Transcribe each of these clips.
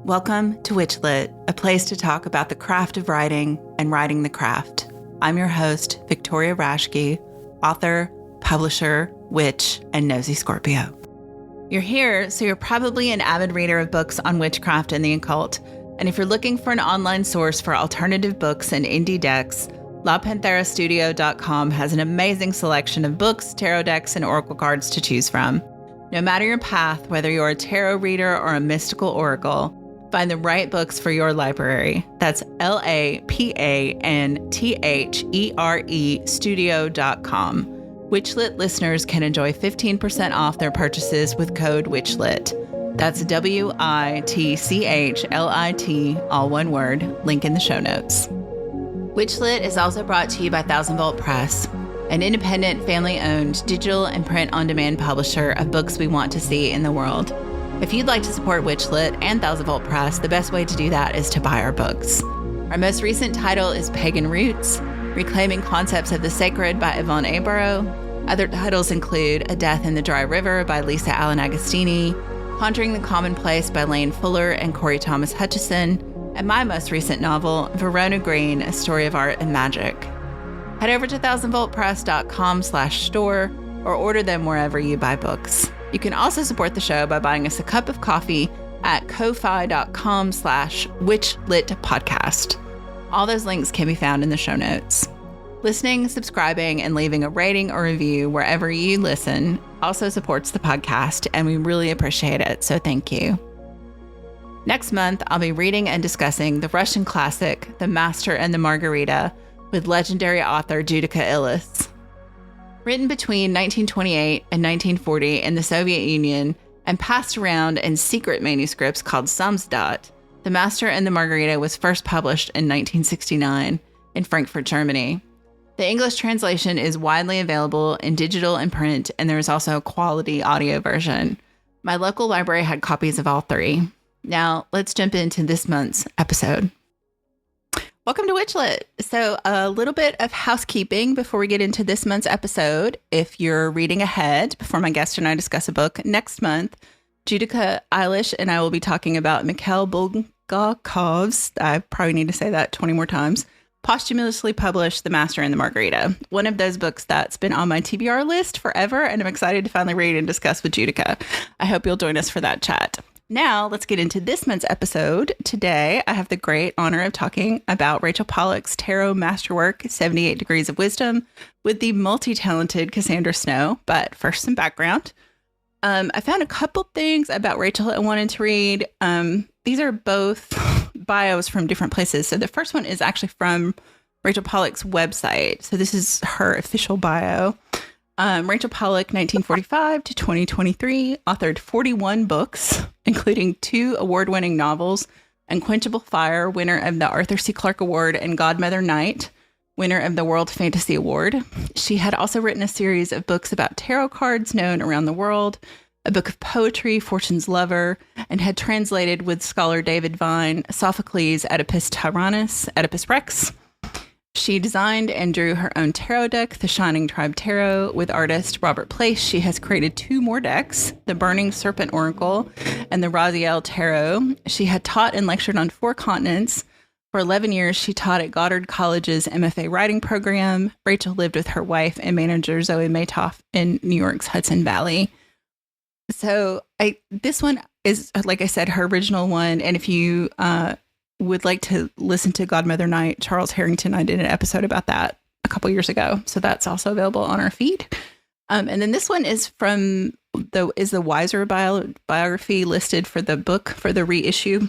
Welcome to WitchLit, a place to talk about the craft of writing and writing the craft. I'm your host, Victoria Raschke, author, publisher, witch, and nosy Scorpio. You're here, so you're probably an avid reader of books on witchcraft and the occult. And if you're looking for an online source for alternative books and indie decks, LaPantheraStudio.com has an amazing selection of books, tarot decks, and oracle cards to choose from. No matter your path, whether you're a tarot reader or a mystical oracle, find the right books for your library. That's LaPantheraStudio.com. WitchLit listeners can enjoy 15% off their purchases with code WitchLit. That's WITCHLIT, all one word, link in the show notes. WitchLit is also brought to you by Thousand Vault Press, an independent, family-owned, digital and print-on-demand publisher of books we want to see in the world. If you'd like to support WitchLit and Thousand Vault Press, the best way to do that is to buy our books. Our most recent title is Pagan Roots, Reclaiming Concepts of the Sacred by Yvonne Abaro. Other titles include A Death in the Dry River by Lisa Allen Agostini, Conjuring the Commonplace by Lane Fuller and Corey Thomas Hutchison, and my most recent novel, Verona Green, A Story of Art and Magic. Head over to thousandvoltpress.com/store or order them wherever you buy books. You can also support the show by buying us a cup of coffee at ko-fi.com/witchlitpodcast. All those links can be found in the show notes. Listening, subscribing, and leaving a rating or review wherever you listen also supports the podcast, and we really appreciate it, so thank you. Next month, I'll be reading and discussing the Russian classic, The Master and the Margarita, with legendary author Judika Illes. Written between 1928 and 1940 in the Soviet Union and passed around in secret manuscripts called samizdat, The Master and the Margarita was first published in 1969 in Frankfurt, Germany. The English translation is widely available in digital and print, and there is also a quality audio version. My local library had copies of all three. Now, let's jump into this month's episode. Welcome to WitchLit. So a little bit of housekeeping before we get into this month's episode. If you're reading ahead before my guest and I discuss a book next month, Judika Illes and I will be talking about Mikhail Bulgakov's, I probably need to say that 20 more times, posthumously published The Master and the Margarita, one of those books that's been on my TBR list forever, and I'm excited to finally read and discuss with Judika. I hope you'll join us for that chat. Now, let's get into this month's episode. Today, I have the great honor of talking about Rachel Pollack's tarot masterwork, 78 Degrees of Wisdom, with the multi-talented Cassandra Snow. But first, some background. I found a couple things about Rachel I wanted to read. These are both bios from different places. So the first one is actually from Rachel Pollack's website. So this is her official bio. Rachel Pollack, 1945 to 2023, authored 41 books, including 2 award-winning novels, Unquenchable Fire, winner of the Arthur C. Clarke Award, and Godmother Night, winner of the World Fantasy Award. She had also written a series of books about tarot cards known around the world, a book of poetry, Fortune's Lover, and had translated with scholar David Vine, Sophocles' Oedipus Tyrannus, Oedipus Rex. She designed and drew her own tarot deck, the Shining Tribe Tarot, with artist Robert Place. She has created 2 more decks, the Burning Serpent Oracle and the Raziel Tarot. She had taught and lectured on 4 continents. For 11 years, she taught at Goddard College's MFA writing program. Rachel lived with her wife and manager Zoe Matoff in New York's Hudson Valley. So this one is, like I said, her original one. And if you would like to listen to Godmother Night, Charles Harrington, I did an episode about that a couple years ago. So that's also available on our feed. And then this one is from the Weiser biography listed for the book for the reissue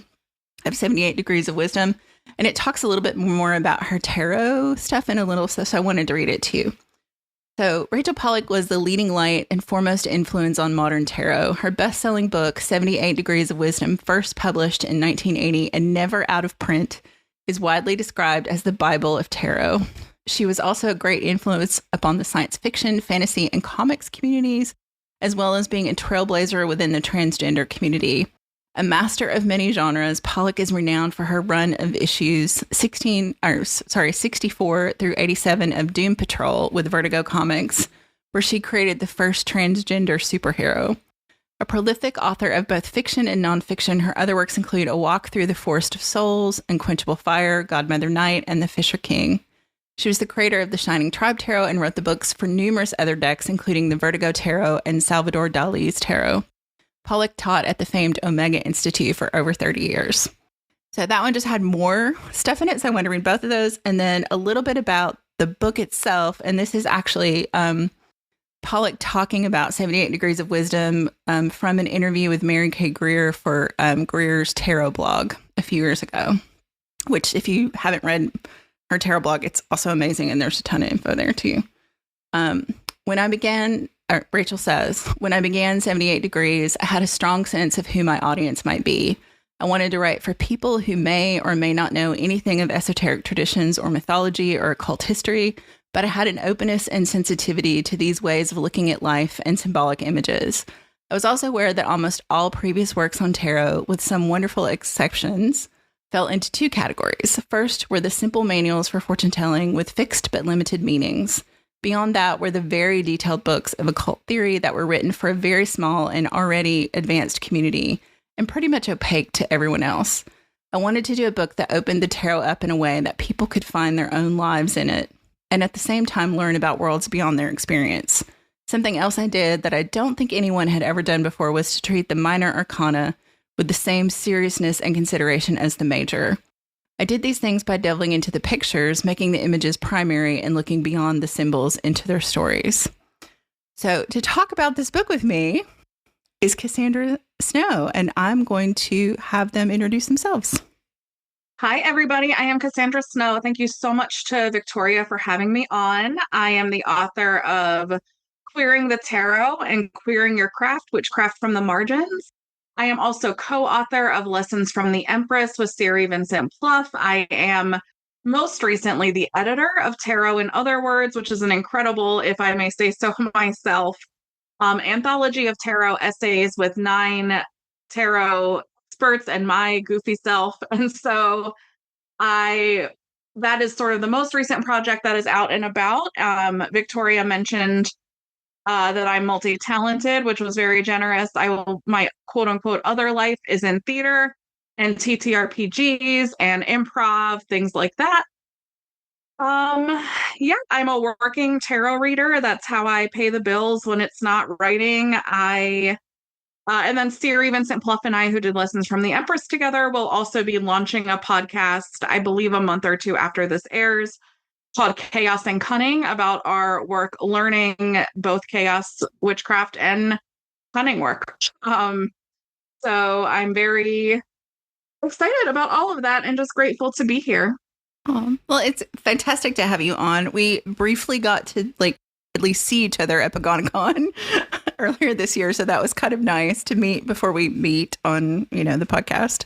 of 78 Degrees of Wisdom. And it talks a little bit more about her tarot stuff and a little stuff. So I wanted to read it to you. So Rachel Pollack was the leading light and foremost influence on modern tarot. Her best-selling book, 78 Degrees of Wisdom, first published in 1980 and never out of print, is widely described as the Bible of tarot. She was also a great influence upon the science fiction, fantasy, and comics communities, as well as being a trailblazer within the transgender community. A master of many genres, Pollack is renowned for her run of issues 64 through 87 of Doom Patrol with Vertigo Comics, where she created the first transgender superhero. A prolific author of both fiction and nonfiction, her other works include A Walk Through the Forest of Souls, Unquenchable Fire, Godmother Night, and The Fisher King. She was the creator of the Shining Tribe Tarot and wrote the books for numerous other decks, including the Vertigo Tarot and Salvador Dali's Tarot. Pollack taught at the famed Omega Institute for over 30 years. So that one just had more stuff in it, so I want to read both of those. And then a little bit about the book itself, and this is actually Pollack talking about 78 Degrees of Wisdom from an interview with Mary Kay Greer for Greer's tarot blog a few years ago, which if you haven't read her tarot blog, it's also amazing, and there's a ton of info there too. Rachel says, when I began 78 Degrees, I had a strong sense of who my audience might be. I wanted to write for people who may or may not know anything of esoteric traditions or mythology or occult history, but I had an openness and sensitivity to these ways of looking at life and symbolic images. I was also aware that almost all previous works on tarot, with some wonderful exceptions, fell into two categories. First were the simple manuals for fortune telling with fixed but limited meanings. Beyond that were the very detailed books of occult theory that were written for a very small and already advanced community and pretty much opaque to everyone else. I wanted to do a book that opened the tarot up in a way that people could find their own lives in it, and at the same time learn about worlds beyond their experience. Something else I did that I don't think anyone had ever done before was to treat the minor arcana with the same seriousness and consideration as the major. I did these things by delving into the pictures, making the images primary, and looking beyond the symbols into their stories. So to talk about this book with me is Cassandra Snow, and I'm going to have them introduce themselves. Hi, everybody. I am Cassandra Snow. Thank you so much to Victoria for having me on. I am the author of Queering the Tarot and Queering Your Craft, Witchcraft from the Margins. I am also co-author of Lessons from the Empress with Siri Vincent Plouffe. I am most recently the editor of Tarot in Other Words, which is an incredible, if I may say so myself, anthology of tarot essays with 9 tarot experts and my goofy self. And so that is sort of the most recent project that is out and about. Victoria mentioned that I'm multi-talented, which was very generous. My quote unquote other life is in theater and TTRPGs and improv, things like that. I'm a working tarot reader. That's how I pay the bills when it's not writing. And then Siri Vincent Plouffe and I, who did Lessons from the Empress together, will also be launching a podcast, I believe a month or two after this airs, called Chaos and Cunning, about our work learning both chaos, witchcraft, and cunning work. So I'm very excited about all of that and just grateful to be here. Well, it's fantastic to have you on. We briefly got to at least see each other at PaganaCon earlier this year, so that was kind of nice to meet before we meet on, the podcast.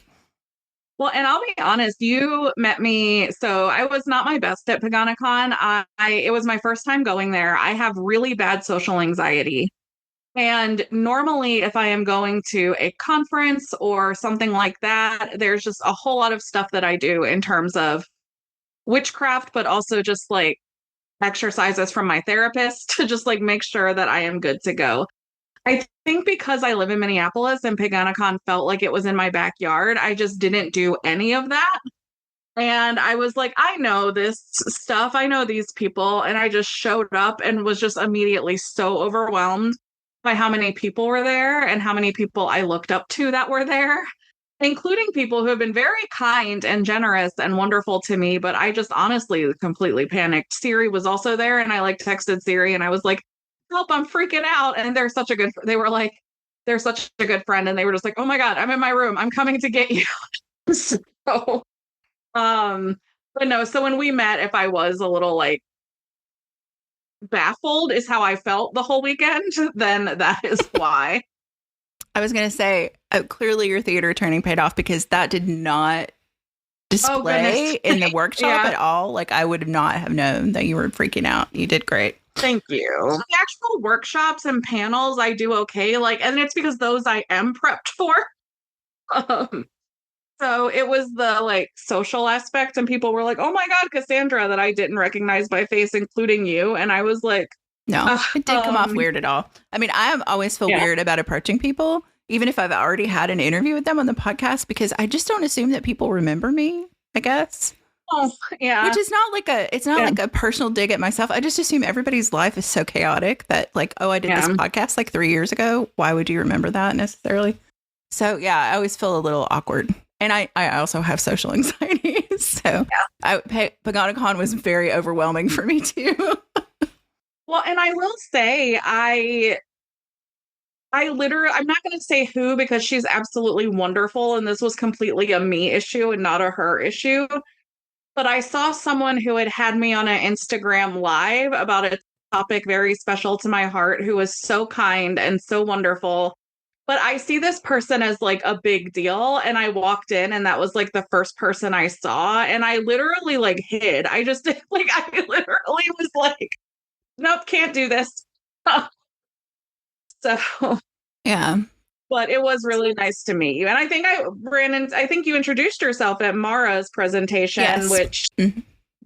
Well, and I'll be honest, you met me, so I was not my best at PaganaCon. It was my first time going there. I have really bad social anxiety. And normally, if I am going to a conference or something like that, there's just a whole lot of stuff that I do in terms of witchcraft, but also just exercises from my therapist to just make sure that I am good to go. I think because I live in Minneapolis and PaganaCon felt like it was in my backyard, I just didn't do any of that. And I was like, I know this stuff. I know these people. And I just showed up and was just immediately so overwhelmed by how many people were there and how many people I looked up to that were there, including people who have been very kind and generous and wonderful to me. But I just honestly completely panicked. Siri was also there, and I texted Siri and I was like, help, I'm freaking out. And they're such a good friend. And they were just like, oh my God, I'm in my room. I'm coming to get you. But no, so when we met, if I was a little baffled is how I felt the whole weekend, then that is why. I was going to say, clearly your theater training paid off, because that did not display in the workshop at all. I would not have known that you were freaking out. You did great. Thank you. The actual workshops and panels, I do okay. And it's because those I am prepped for. So it was the social aspect, and people were like, oh my God, Cassandra, that I didn't recognize by face, including you. And I was like, No, it didn't come off weird at all. I mean, I always feel weird about approaching people, even if I've already had an interview with them on the podcast, because I just don't assume that people remember me, I guess. Oh, yeah. Which is not like like a personal dig at myself. I just assume everybody's life is so chaotic that like, oh, I did this podcast like 3 years ago. Why would you remember that necessarily? So yeah, I always feel a little awkward. And I also have social anxiety. So PaganaCon was very overwhelming for me too. Well, and I will say, I'm not going to say who, because she's absolutely wonderful. And this was completely a me issue and not a her issue. But I saw someone who had me on an Instagram live about a topic very special to my heart, who was so kind and so wonderful. But I see this person as like a big deal. And I walked in and that was like the first person I saw. And I literally like hid. I literally was like, nope, can't do this. So yeah. But it was really nice to meet you. And I think you introduced yourself at Mara's presentation, which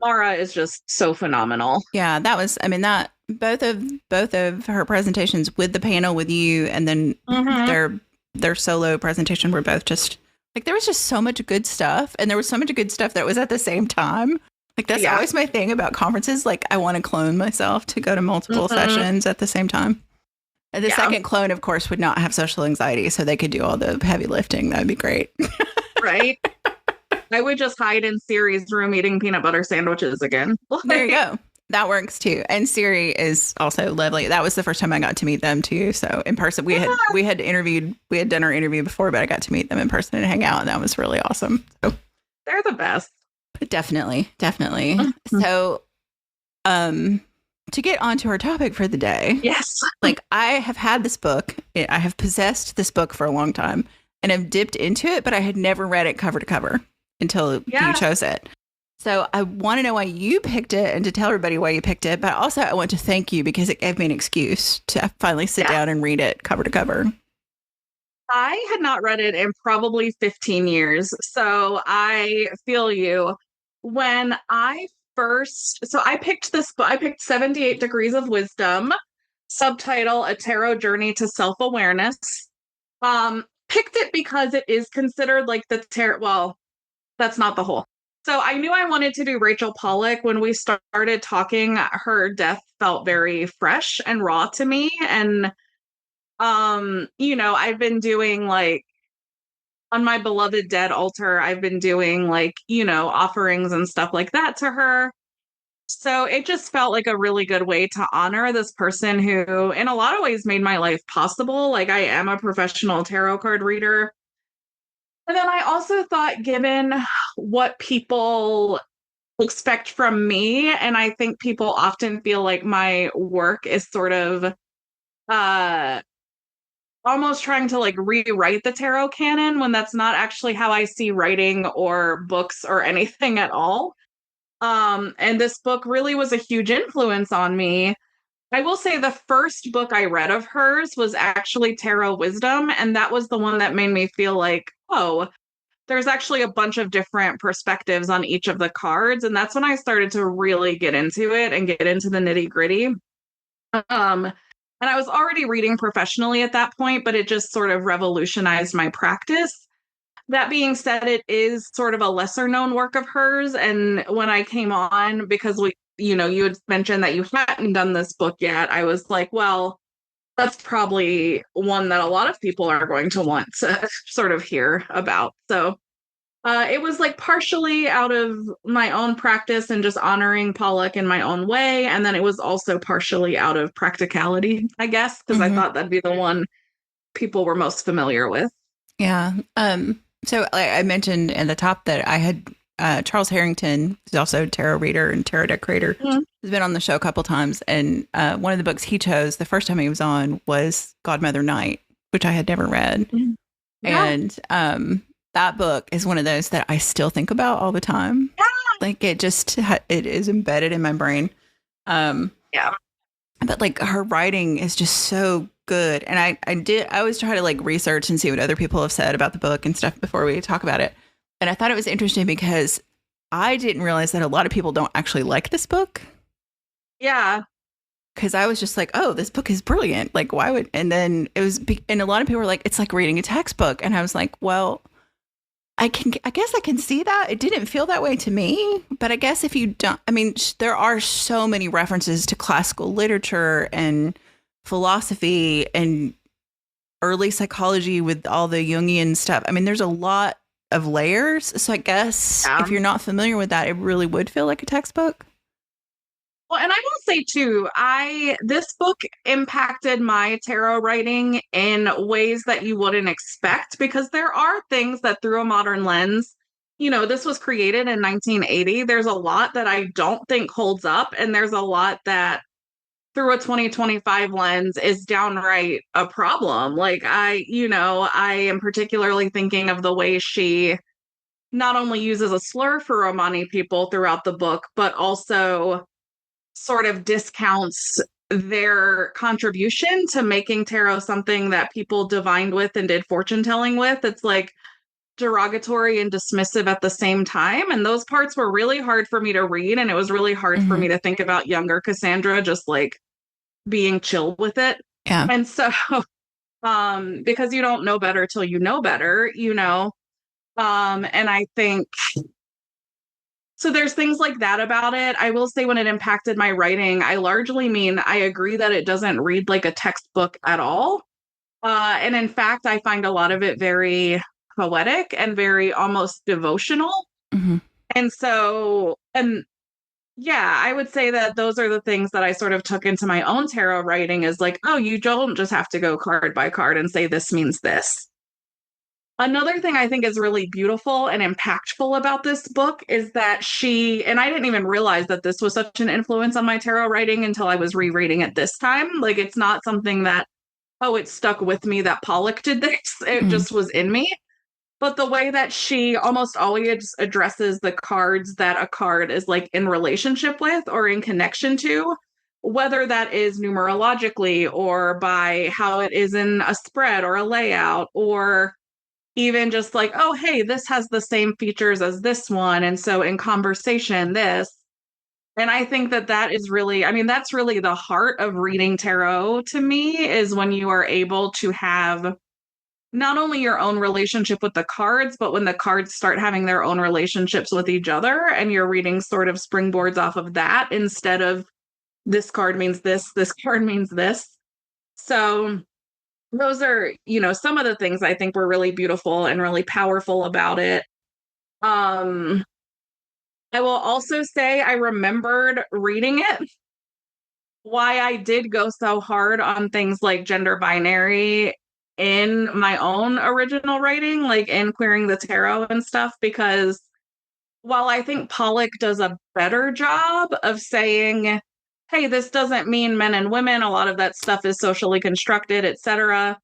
Mara is just so phenomenal. Yeah, that was, I mean, that both of her presentations with the panel with you and then their solo presentation were both just like, there was just so much good stuff. And there was so much good stuff that was at the same time. Like that's always my thing about conferences. Like I want to clone myself to go to multiple sessions at the same time. The second clone, of course, would not have social anxiety, so they could do all the heavy lifting. That would be great. Right? I would just hide in Siri's room eating peanut butter sandwiches again. There you go. That works too. And Siri is also lovely. That was the first time I got to meet them too. So in person, we had done our interview before, but I got to meet them in person and hang out, and that was really awesome. So they're the best. Definitely. So, to get onto our topic for the day. Yes. Like I have had this book. I have possessed this book for a long time and have dipped into it, but I had never read it cover to cover until you chose it. So I want to know why you picked it and to tell everybody why you picked it. But also I want to thank you because it gave me an excuse to finally sit down and read it cover to cover. I had not read it in probably 15 years. So I feel you. When I picked this book. I picked 78 Degrees of Wisdom, subtitle A Tarot Journey to Self-Awareness. Picked it because it is considered like the tarot. Well, that's not the whole. So I knew I wanted to do Rachel Pollack. When we started talking, her death felt very fresh and raw to me. And, I've been doing like, on my beloved dead altar, I've been doing like, offerings and stuff like that to her. So it just felt like a really good way to honor this person who, in a lot of ways, made my life possible. Like I am a professional tarot card reader. And then I also thought, given what people expect from me, and I think people often feel like my work is sort of almost trying to like rewrite the tarot canon, when that's not actually how I see writing or books or anything at all. And this book really was a huge influence on me. I will say the first book I read of hers was actually Tarot Wisdom. And that was the one that made me feel like, oh, there's actually a bunch of different perspectives on each of the cards. And that's when I started to really get into it and get into the nitty gritty. And I was already reading professionally at that point, but it just sort of revolutionized my practice. That being said, it is sort of a lesser known work of hers. And when I came on, because you had mentioned that you hadn't done this book yet, I was like, well, that's probably one that a lot of people are going to want to sort of hear about. So it was like partially out of my own practice and just honoring Pollack in my own way. And then it was also partially out of practicality, I guess, because I thought that'd be the one people were most familiar with. Yeah. So I mentioned in the top that I had Charles Harrington, who's also a tarot reader and tarot deck creator, has been on the show a couple times. And one of the books he chose the first time he was on was Godmother Night, which I had never read. Yeah. And that book is one of those that I still think about all the time. Yeah. Like it is embedded in my brain. Yeah. But like her writing is just so good. And I always try to like research and see what other people have said about the book and stuff before we talk about it. And I thought it was interesting because I didn't realize that a lot of people don't actually like this book. Yeah. because I was just like, oh, this book is brilliant. Like, why would, and then it was, and a lot of people were like, it's like reading a textbook. And I was like, well, I guess I can see that. It didn't feel that way to me, but I guess if you don't, I mean, there are so many references to classical literature and philosophy and early psychology with all the Jungian stuff. I mean, there's a lot of layers. So I guess if you're not familiar with that, it really would feel like a textbook. Well, and I will say too, this book impacted my tarot writing in ways that you wouldn't expect, because there are things that through a modern lens, this was created in 1980. There's a lot that I don't think holds up, and there's a lot that through a 2025 lens is downright a problem. Like I am particularly thinking of the way she not only uses a slur for Romani people throughout the book, but also sort of discounts their contribution to making tarot something that people divined with and did fortune telling with. It's like derogatory and dismissive at the same time. And those parts were really hard for me to read. And it was really hard for me to think about younger Cassandra just like being chill with it. Yeah. And so, because you don't know better till you know better, and I think so there's things like that about it. I will say when it impacted my writing, I largely mean I agree that it doesn't read like a textbook at all. And in fact, I find a lot of it very poetic and very almost devotional. Mm-hmm. And so, and yeah, I would say that those are the things that I sort of took into my own tarot writing is like, oh, you don't just have to go card by card and say this means this. Another thing I think is really beautiful and impactful about this book is that and I didn't even realize that this was such an influence on my tarot writing until I was rereading it this time. Like, it's not something that, oh, it stuck with me that Pollack did this. It just was in me. But the way that she almost always addresses the cards that a card is like in relationship with or in connection to, whether that is numerologically or by how it is in a spread or a layout, or even just like, oh, hey, this has the same features as this one. And so in conversation, this. And I think that is really, I mean, that's really the heart of reading tarot to me, is when you are able to have not only your own relationship with the cards, but when the cards start having their own relationships with each other and your reading sort of springboards off of that instead of this card means this card means this. So those are, some of the things I think were really beautiful and really powerful about it. I will also say I remembered reading it, why I did go so hard on things like gender binary in my own original writing, like in Queering the Tarot and stuff, because while I think Pollack does a better job of saying, hey, this doesn't mean men and women, a lot of that stuff is socially constructed, etc.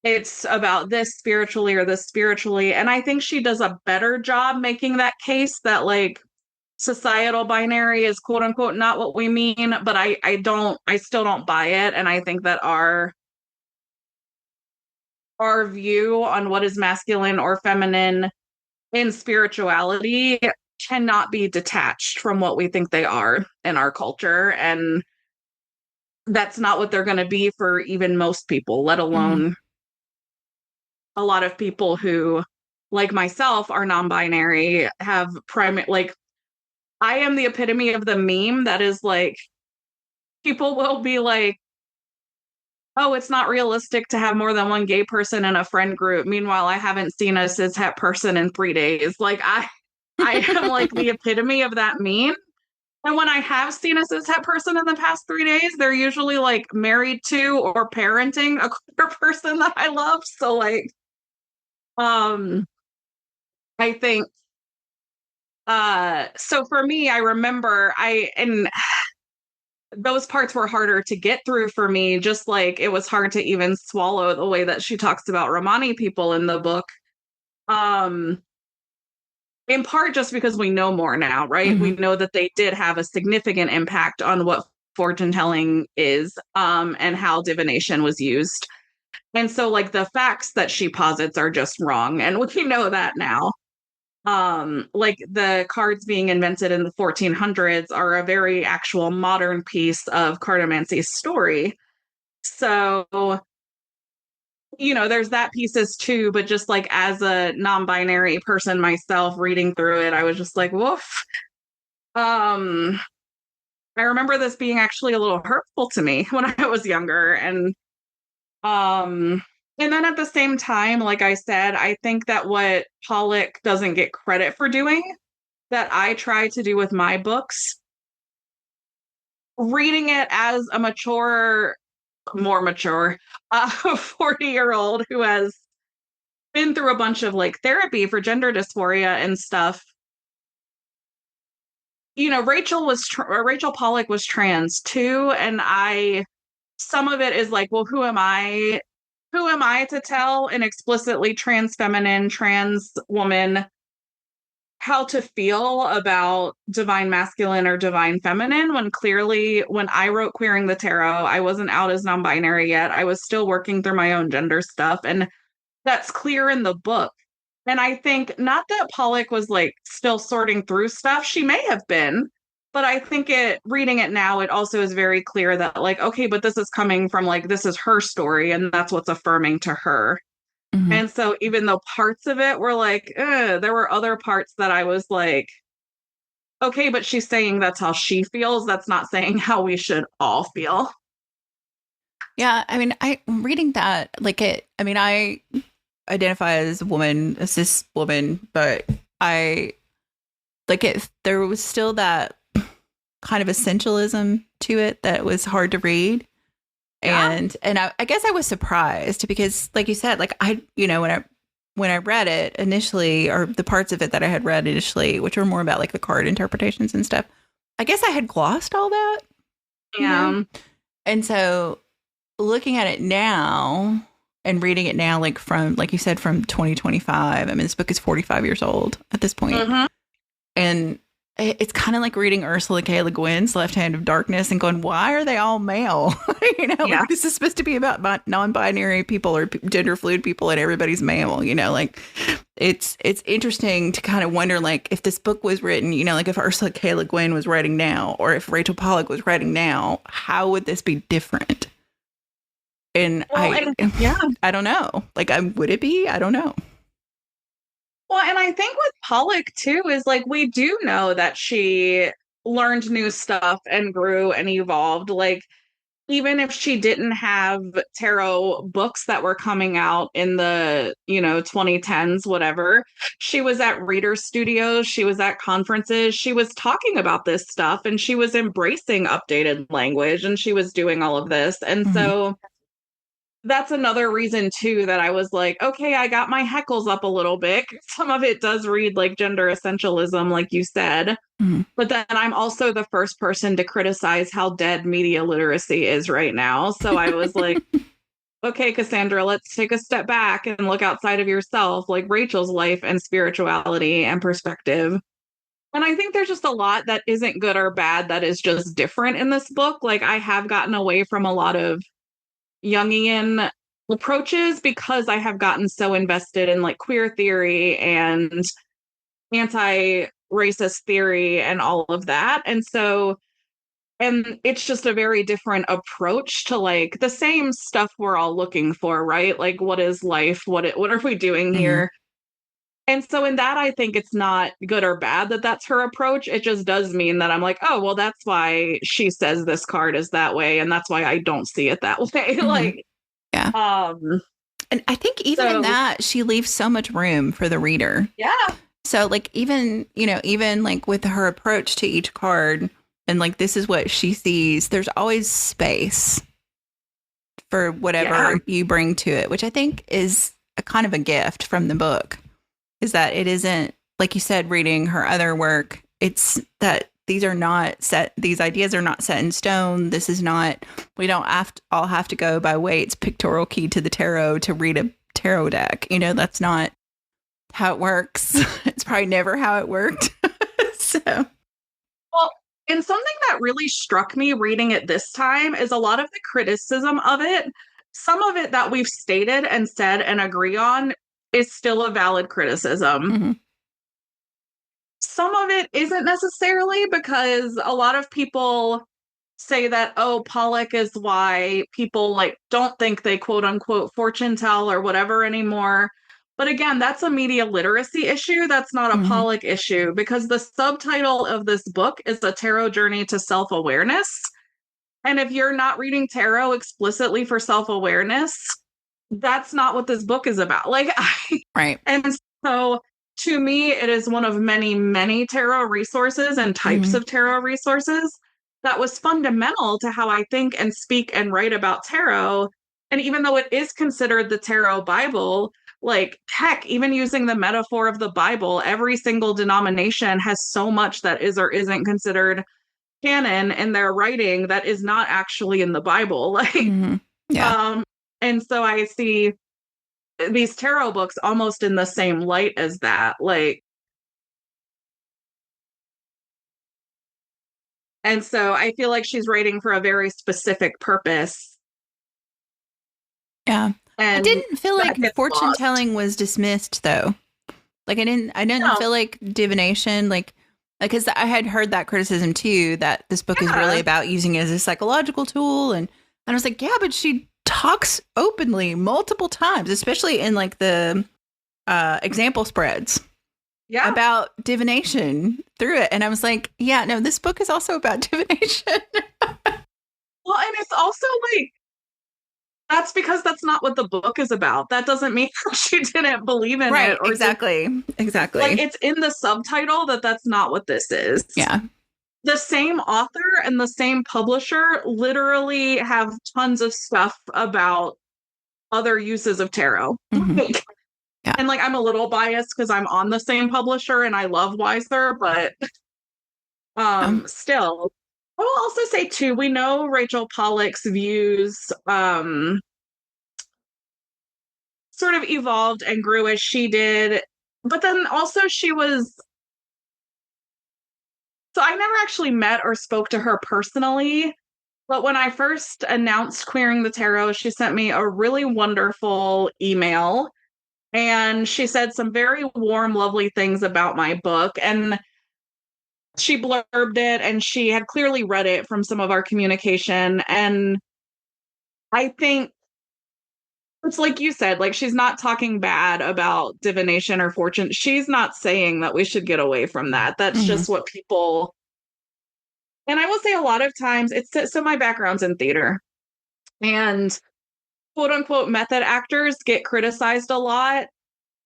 It's about this spiritually or this spiritually. And I think she does a better job making that case that like societal binary is quote unquote not what we mean, but I still don't buy it. And I think that our view on what is masculine or feminine in spirituality cannot be detached from what we think they are in our culture. And that's not what they're going to be for even most people, let alone a lot of people who, like myself, are non-binary, have like, I am the epitome of the meme that is like, people will be like, oh, it's not realistic to have more than one gay person in a friend group. Meanwhile, I haven't seen a cishet person in 3 days. Like I am like the epitome of that meme. And when I have seen a cishet person in the past 3 days, they're usually like married to or parenting a queer person that I love. So like, I think, so for me, I remember and those parts were harder to get through for me, just like it was hard to even swallow the way that she talks about Romani people in the book. In part just because we know more now, right? We know that they did have a significant impact on what fortune telling is, and how divination was used. And so like the facts that she posits are just wrong. And we know that now. Like the cards being invented in the 1400s are a very actual modern piece of cartomancy's story. So, there's that pieces too, but just like as a non-binary person myself reading through it, I was just like, woof. I remember this being actually a little hurtful to me when I was younger. And then at the same time, like I said, I think that what Pollack doesn't get credit for doing, that I try to do with my books, reading it as a more mature 40-year-old who has been through a bunch of like therapy for gender dysphoria and stuff. Rachel Pollack was trans too, and some of it is like, well, who am I to tell an explicitly trans feminine, trans woman how to feel about divine masculine or divine feminine, when clearly when I wrote Queering the Tarot, I wasn't out as non-binary yet. I was still working through my own gender stuff, and that's clear in the book. And I think not that Pollack was like still sorting through stuff. She may have been, but I think reading it now, it also is very clear that like, okay, but this is coming from like, this is her story and that's what's affirming to her. Mm-hmm. And so even though parts of it were like, there were other parts that I was like, okay, but she's saying that's how she feels. That's not saying how we should all feel. Yeah. I mean, reading that, like I identify as a woman, a cis woman, but there was still that kind of essentialism to it that was hard to read. Yeah. And I guess I was surprised because, like you said, like when I read it initially, or the parts of it that I had read initially, which were more about like the card interpretations and stuff, I guess I had glossed all that. Yeah. And so looking at it now and reading it now, like you said, from 2025, I mean, this book is 45 years old at this point. Mm-hmm. And it's kind of like reading Ursula K. Le Guin's Left Hand of Darkness and going, why are they all male? Yeah. Like, this is supposed to be about non-binary people or gender fluid people and everybody's male, like it's interesting to kind of wonder, like, if this book was written, like if Ursula K. Le Guin was writing now, or if Rachel Pollack was writing now, how would this be different? And I don't know. Like, would it be? I don't know. Well, and I think with Pollack too is like, we do know that she learned new stuff and grew and evolved. Like, even if she didn't have tarot books that were coming out in the 2010s, whatever, she was at reader studios, she was at conferences, she was talking about this stuff, and she was embracing updated language, and she was doing all of this. And so that's another reason too that I was like, okay, I got my heckles up a little bit. Some of it does read like gender essentialism, like you said. Mm-hmm. But then I'm also the first person to criticize how dead media literacy is right now. So I was like, okay, Cassandra, let's take a step back and look outside of yourself, like Rachel's life and spirituality and perspective. And I think there's just a lot that isn't good or bad that is just different in this book. Like, I have gotten away from a lot of Jungian approaches because I have gotten so invested in like queer theory and anti-racist theory and all of that. And it's just a very different approach to like the same stuff we're all looking for, right? Like, what is life? What are we doing here? And so in that, I think it's not good or bad that that's her approach. It just does mean that I'm like, oh, well, that's why she says this card is that way. And that's why I don't see it that way. Mm-hmm. Like, yeah. And I think even in that, she leaves so much room for the reader. Yeah. So like, even like with her approach to each card and like, this is what she sees, there's always space for whatever you bring to it, which I think is a kind of a gift from the book. Is that it isn't, like you said, reading her other work, it's that these ideas are not set in stone. This is not, we don't all have to go by Waite's pictorial key to the tarot to read a tarot deck. That's not how it works. It's probably never how it worked. Well, and something that really struck me reading it this time is a lot of the criticism of it. Some of it that we've stated and said and agree on is still a valid criticism. Mm-hmm. some of it isn't necessarily, because a lot of people say that, oh, Pollack is why people like don't think they quote unquote fortune tell or whatever anymore. But again, that's a media literacy issue. That's not a Pollack issue, because the subtitle of this book is The Tarot Journey to Self-Awareness. And if you're not reading tarot explicitly for self-awareness, that's not what this book is about. Like, right. And so to me, it is one of many, many tarot resources and types of tarot resources that was fundamental to how I think and speak and write about tarot. And even though it is considered the tarot Bible, like, heck, even using the metaphor of the Bible, every single denomination has so much that is or isn't considered canon in their writing that is not actually in the Bible. Like, and so I see these tarot books almost in the same light as that. Like, and so I feel like she's writing for a very specific purpose. Yeah. And I didn't feel like fortune telling was dismissed, though. Like, I didn't feel like divination, like, because I had heard that criticism too, that this book is really about using it as a psychological tool. And I was like, yeah, but she talks openly multiple times, especially in like the example spreads about divination through it. And I was like, yeah, no, this book is also about divination. Well, and it's also like, that's because that's not what the book is about. That doesn't mean she didn't believe in it. Or exactly. Like, it's in the subtitle that that's not what this is. Yeah. The same author and the same publisher literally have tons of stuff about other uses of tarot. And like, I'm a little biased because I'm on the same publisher and I love Wiser, but still. I will also say too, we know Rachel Pollack's views sort of evolved and grew as she did, but then also she was, so I never actually met or spoke to her personally, but when I first announced Queering the Tarot, she sent me a really wonderful email, and she said some very warm, lovely things about my book, and she blurbed it, and she had clearly read it from some of our communication. And I think it's like you said, like, she's not talking bad about divination or fortune. She's not saying that we should get away from that. That's just what people, and I will say a lot of times it's, so my background's in theater, and quote unquote method actors get criticized a lot.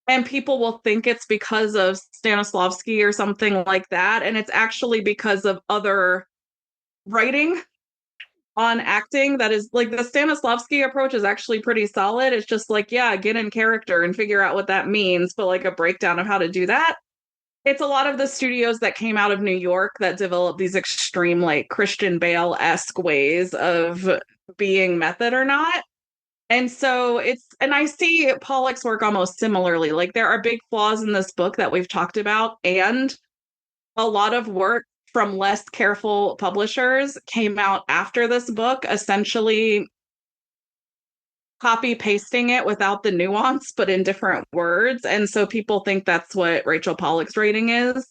And people will think it's because of Stanislavski or something like that. And it's actually because of other writing on acting that is, like, the Stanislavski approach is actually pretty solid. It's just like, yeah, get in character and figure out what that means, but like a breakdown of how to do that. It's a lot of the studios that came out of New York that developed these extreme, like, Christian Bale-esque ways of being method or not. And so and I see Pollack's work almost similarly. Like, there are big flaws in this book that we've talked about, and a lot of work from less careful publishers came out after this book, essentially copy pasting it without the nuance, but in different words. And so people think that's what Rachel Pollack's rating is,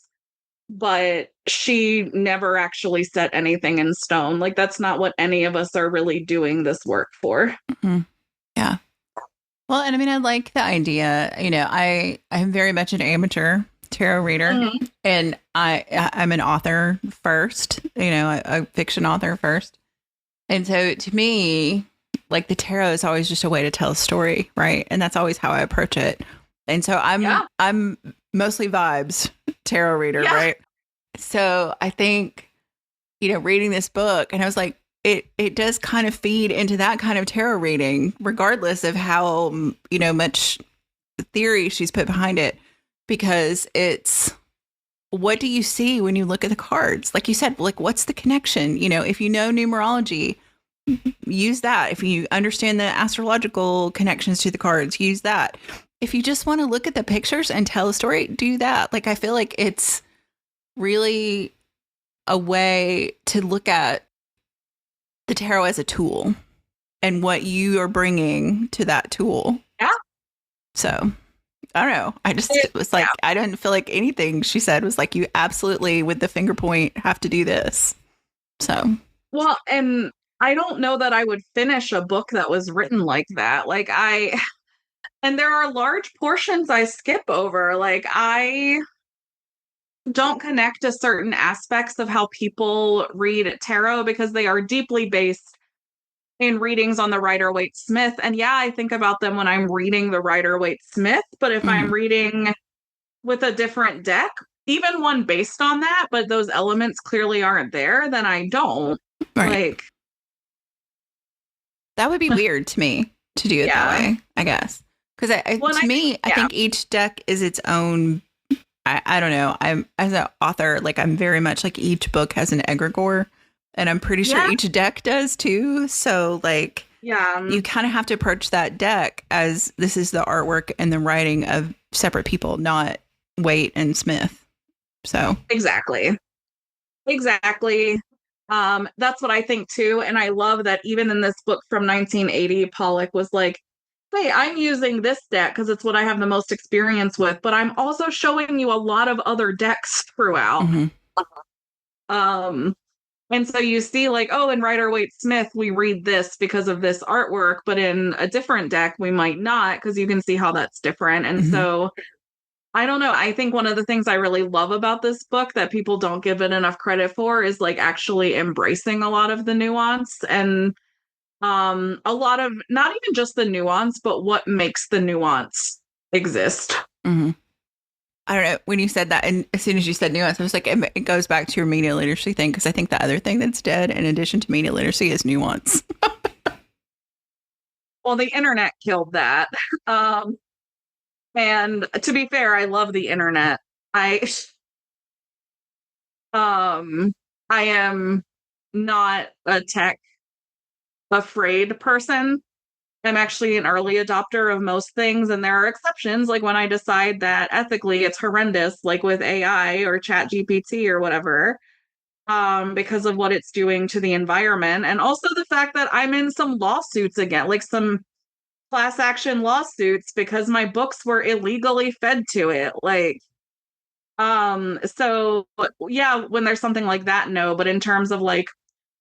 but she never actually set anything in stone. Like, that's not what any of us are really doing this work for. Yeah. Well, and I mean, I like the idea, I'm very much an amateur tarot reader, and I'm an author first, a fiction author first. And so to me, like, the tarot is always just a way to tell a story, right? And that's always how I approach it. And so I'm mostly vibes tarot reader, right? So I think, reading this book, and I was like, it does kind of feed into that kind of tarot reading, regardless of how, much theory she's put behind it, because it's, what do you see when you look at the cards? Like you said, like, what's the connection? If you know numerology, use that. If you understand the astrological connections to the cards, use that. If you just want to look at the pictures and tell a story, do that. Like, I feel like it's really a way to look at the tarot as a tool and what you are bringing to that tool. Yeah. So I don't know. I just it was like, I didn't feel like anything she said was like, you absolutely, with the finger point, have to do this. So. Well, and I don't know that I would finish a book that was written like that. And there are large portions I skip over. Like, I don't connect to certain aspects of how people read tarot because they are deeply based in readings on the Rider-Waite-Smith. And yeah, I think about them when I'm reading the Rider-Waite-Smith, but if I'm reading with a different deck, even one based on that, but those elements clearly aren't there, then I don't. Right. Like, that would be weird to me to do it that way, I guess. Because I think each deck is its own. I don't know. I'm as an author, like I'm very much like each book has an egregore, and I'm pretty sure each deck does too. So like, you kind of have to approach that deck as this is the artwork and the writing of separate people, not Waite and Smith. So exactly. That's what I think too. And I love that even in this book from 1980, Pollack was like, hey, I'm using this deck because it's what I have the most experience with, but I'm also showing you a lot of other decks throughout. And so you see like, oh, in Rider-Waite-Smith, we read this because of this artwork, but in a different deck, we might not, because you can see how that's different. And so I don't know. I think one of the things I really love about this book that people don't give it enough credit for is like actually embracing a lot of the nuance and a lot of not even just the nuance, but what makes the nuance exist. I don't know. When you said that, and as soon as you said nuance, I was like, it goes back to your media literacy thing, because I think the other thing that's dead, in addition to media literacy, is nuance. Well, the internet killed that. And to be fair, I love the internet. I am not a tech afraid person. I'm actually an early adopter of most things, and there are exceptions, like when I decide that ethically it's horrendous, like with AI or Chat GPT or whatever, because of what it's doing to the environment. And also the fact that I'm in some lawsuits again, like some class action lawsuits because my books were illegally fed to it. Like, so yeah, when there's something like that, no, but in terms of like,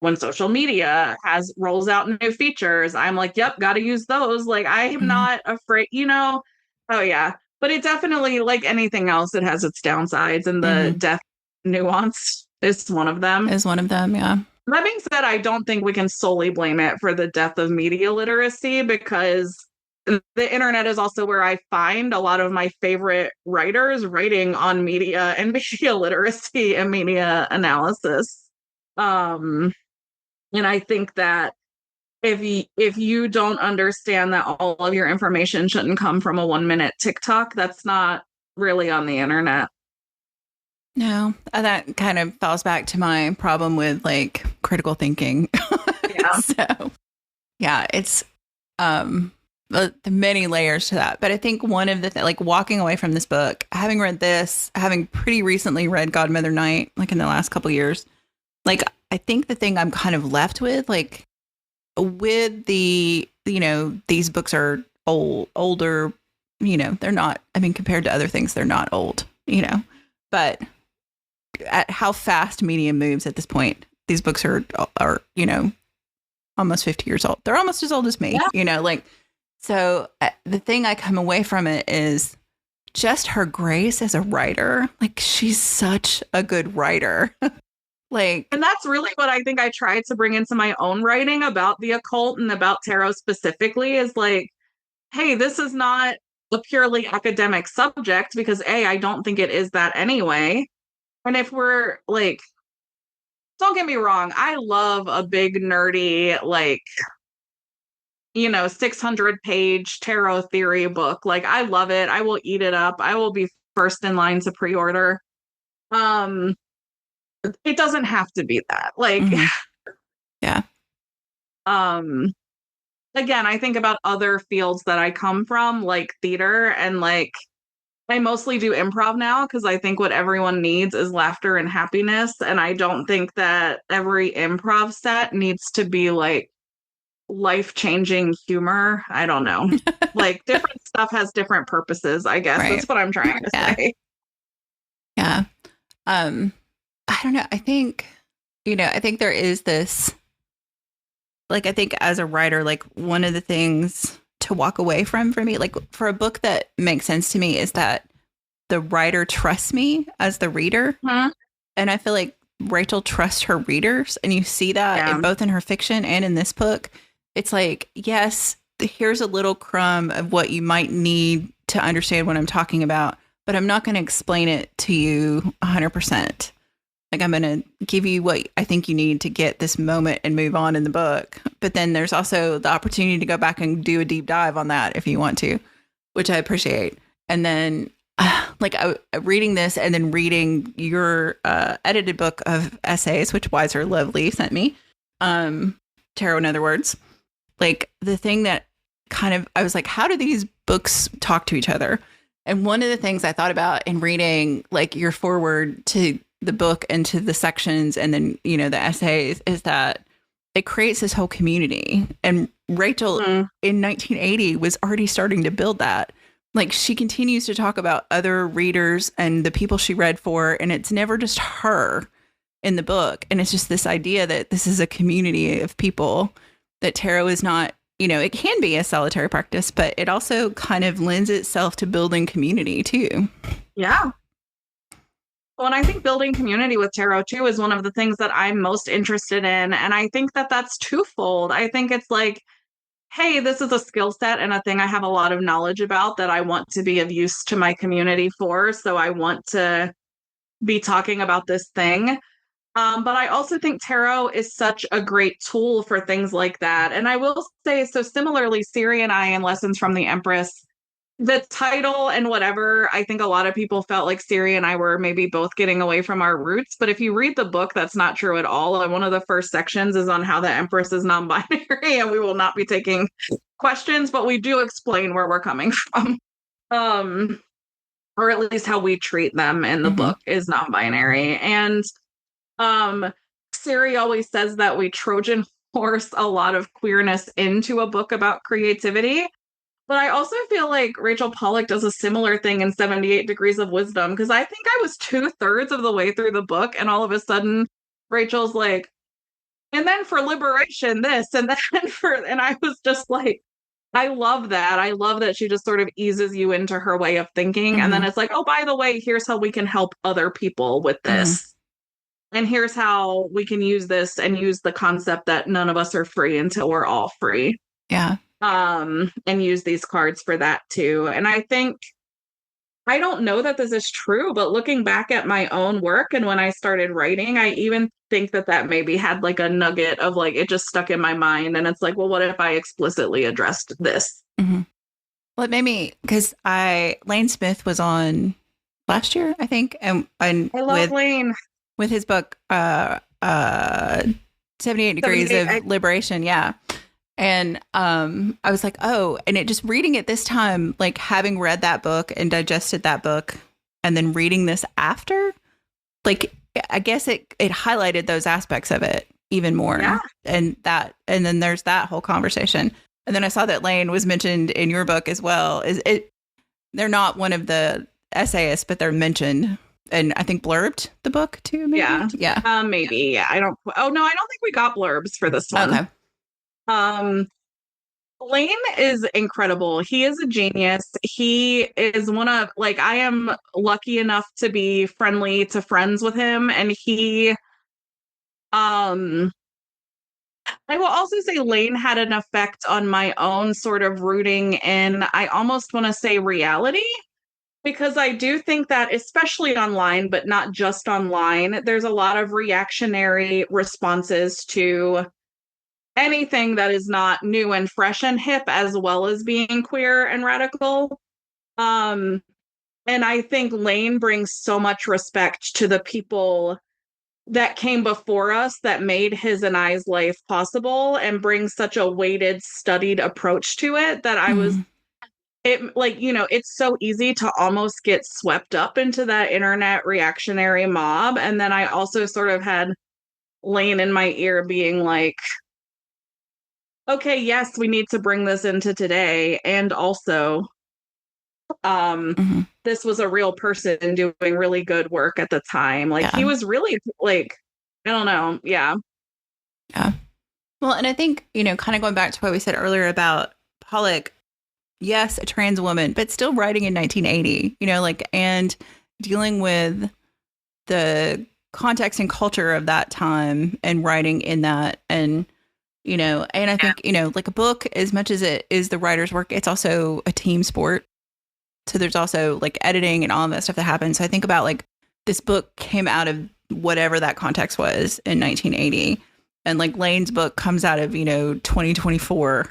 when social media rolls out new features, I'm like, yep, got to use those. Like, I am not afraid, oh yeah. But it definitely, like anything else, it has its downsides, and the death nuance is one of them. Yeah. That being said, I don't think we can solely blame it for the death of media literacy, because the internet is also where I find a lot of my favorite writers writing on media and media literacy and media analysis. And I think that if you don't understand that all of your information shouldn't come from a 1-minute TikTok, that's not really on the internet. No, that kind of falls back to my problem with like critical thinking. Yeah. So yeah, it's the many layers to that. But I think one of the like walking away from this book, having read this, having pretty recently read Godmother Night, like in the last couple years, like I think the thing I'm kind of left with, like with the, these books are older, they're not, I mean, compared to other things, they're not old, but at how fast media moves at this point, these books are, almost 50 years old. They're almost as old as me, so the thing I come away from it is just her grace as a writer. Like, she's such a good writer. And that's really what I think I tried to bring into my own writing about the occult and about tarot specifically, is like, hey, this is not a purely academic subject, because I don't think it is that anyway. And if we're like, don't get me wrong, I love a big nerdy, 600-page tarot theory book. Like, I love it. I will eat it up. I will be first in line to pre-order. It doesn't have to be that. Like, yeah. Again, I think about other fields that I come from, like theater, and like I mostly do improv now because I think what everyone needs is laughter and happiness. And I don't think that every improv set needs to be like life-changing humor. I don't know. Like different stuff has different purposes, I guess. Right. That's what I'm trying to Yeah. say. Yeah. I don't know. I think, I think there is this, like, I think as a writer, like one of the things to walk away from for me, like for a book that makes sense to me, is that the writer trusts me as the reader. And I feel like Rachel trusts her readers, and you see that in both in her fiction and in this book. It's like, yes, here's a little crumb of what you might need to understand what I'm talking about, but I'm not going to explain it to you 100%. Like, I'm going to give you what I think you need to get this moment and move on in the book. But then there's also the opportunity to go back and do a deep dive on that if you want to, which I appreciate. And then like reading this and then reading your edited book of essays, which Wiser Lovely sent me, Tarot in other words, like the thing that kind of, I was like, how do these books talk to each other? And one of the things I thought about in reading like your foreword to the book and to the sections and then, the essays, is that it creates this whole community. And Rachel in 1980 was already starting to build that. Like, she continues to talk about other readers and the people she read for, and it's never just her in the book. And it's just this idea that this is a community of people, that tarot is not, it can be a solitary practice, but it also kind of lends itself to building community too. Yeah. Well, and I think building community with tarot too is one of the things that I'm most interested in. And I think that that's twofold. I think it's like, hey, this is a skill set and a thing I have a lot of knowledge about that I want to be of use to my community for. So I want to be talking about this thing. But I also think tarot is such a great tool for things like that. And I will say, so similarly, Siri and I in Lessons from the Empress, the title and whatever, I think a lot of people felt like Siri and I were maybe both getting away from our roots. But if you read the book, that's not true at all. And one of the first sections is on how the Empress is non-binary, and we will not be taking questions, but we do explain where we're coming from. Or at least how we treat them in the book is non-binary. And Siri always says that we Trojan horse a lot of queerness into a book about creativity. But I also feel like Rachel Pollack does a similar thing in 78 Degrees of Wisdom, because I think I was 2/3 of the way through the book, and all of a sudden Rachel's like, and then for liberation, this, and then and I was just like, I love that. I love that she just sort of eases you into her way of thinking. And then it's like, oh, by the way, here's how we can help other people with this. And here's how we can use this and use the concept that none of us are free until we're all free. Yeah. And use these cards for that too. And I think, I don't know that this is true, but looking back at my own work and when I started writing, I even think that maybe had like a nugget of like, it just stuck in my mind. And it's like, well, what if I explicitly addressed this? Well, it made me, because Lane Smith was on last year, I think. And I love Lane. With his book, 78 Degrees of Liberation. Yeah. And I was like, oh, and it just reading it this time, like having read that book and digested that book and then reading this after, like, I guess it highlighted those aspects of it even more. Yeah. And then there's that whole conversation. And then I saw that Lane was mentioned in your book as well. They're not one of the essayists, but they're mentioned. And I think blurbed the book too, maybe? Yeah. Maybe. Yeah. I don't think we got blurbs for this one. Okay. Lane is incredible. He is a genius. He is one of, like, I am lucky enough to be friendly to friends with him. And he, I will also say Lane had an effect on my own sort of rooting in, I almost want to say reality, because I do think that, especially online, but not just online, there's a lot of reactionary responses to anything that is not new and fresh and hip, as well as being queer and radical. And I think Lane brings so much respect to the people that came before us that made his and I's life possible, and brings such a weighted, studied approach to it that I was, it's so easy to almost get swept up into that internet reactionary mob. And then I also sort of had Lane in my ear being like, okay, yes, we need to bring this into today. And also, Mhm. this was a real person doing really good work at the time. Like Yeah. he was really like, I don't know. Yeah. Yeah. Well, and I think, kind of going back to what we said earlier about Pollock, yes, a trans woman, but still writing in 1980, and dealing with the context and culture of that time and writing in that. And, and I think, like a book, as much as it is the writer's work, it's also a team sport. So there's also like editing and all of that stuff that happens. So I think about like this book came out of whatever that context was in 1980. And like Lane's book comes out of, 2024.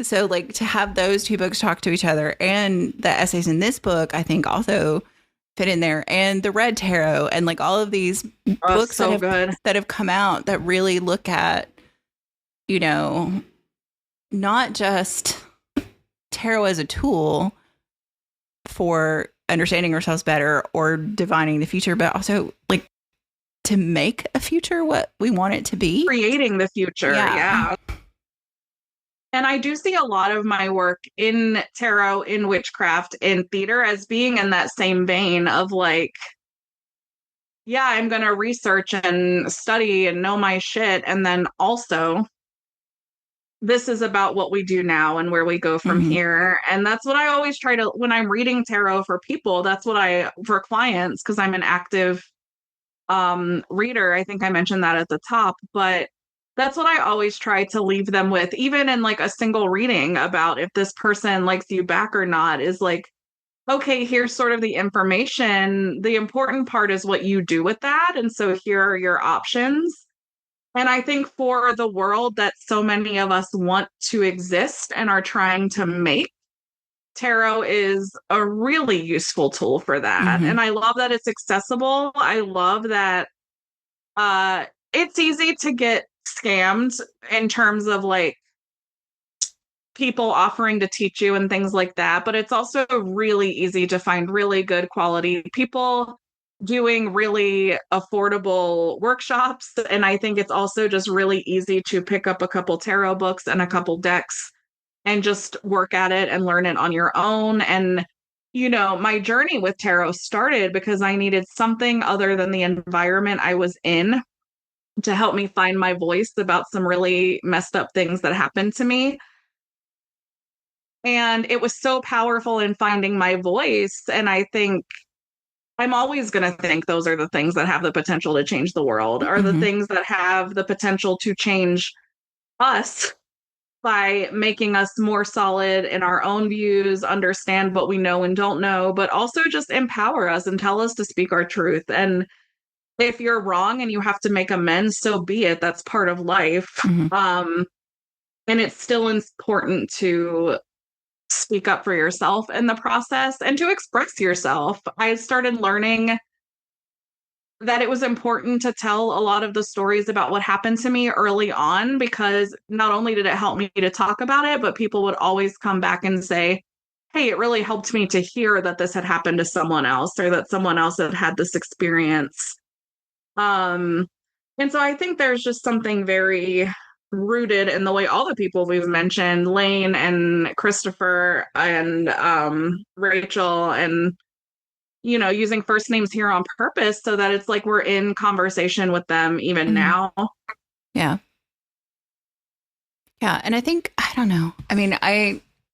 So like to have those two books talk to each other, and the essays in this book, I think also fit in there, and the Red Tarot, and like all of these books So that have come out that really look at, not just tarot as a tool for understanding ourselves better or divining the future, but also like to make a future what we want it to be. Creating the future. Yeah. And I do see a lot of my work in tarot, in witchcraft, in theater as being in that same vein of like, yeah, I'm going to research and study and know my shit. And then also, this is about what we do now and where we go from here. And that's what I always try to, when I'm reading tarot for people, that's what for clients, because I'm an active reader. I think I mentioned that at the top, but that's what I always try to leave them with, even in like a single reading about if this person likes you back or not, is like, okay, here's sort of the information. The important part is what you do with that. And so here are your options. And I think for the world that so many of us want to exist and are trying to make, tarot is a really useful tool for that. And I love that it's accessible. I love that it's easy to get scammed in terms of like people offering to teach you and things like that. But it's also really easy to find really good quality people doing really affordable workshops. And I think it's also just really easy to pick up a couple tarot books and a couple decks and just work at it and learn it on your own. And, my journey with tarot started because I needed something other than the environment I was in to help me find my voice about some really messed up things that happened to me. And it was so powerful in finding my voice. And I think I'm always going to think those are the things that have the potential to change the world, are the things that have the potential to change us by making us more solid in our own views, understand what we know and don't know, but also just empower us and tell us to speak our truth. And if you're wrong and you have to make amends, so be it. That's part of life. And it's still important to speak up for yourself in the process and to express yourself. I started learning that it was important to tell a lot of the stories about what happened to me early on, because not only did it help me to talk about it, but people would always come back and say, hey, it really helped me to hear that this had happened to someone else, or that someone else had had this experience. And so I think there's just something very rooted in the way all the people we've mentioned, Lane and Christopher and Rachel, and using first names here on purpose so that it's like we're in conversation with them even now. Yeah. Yeah. And I think, I don't know. I mean,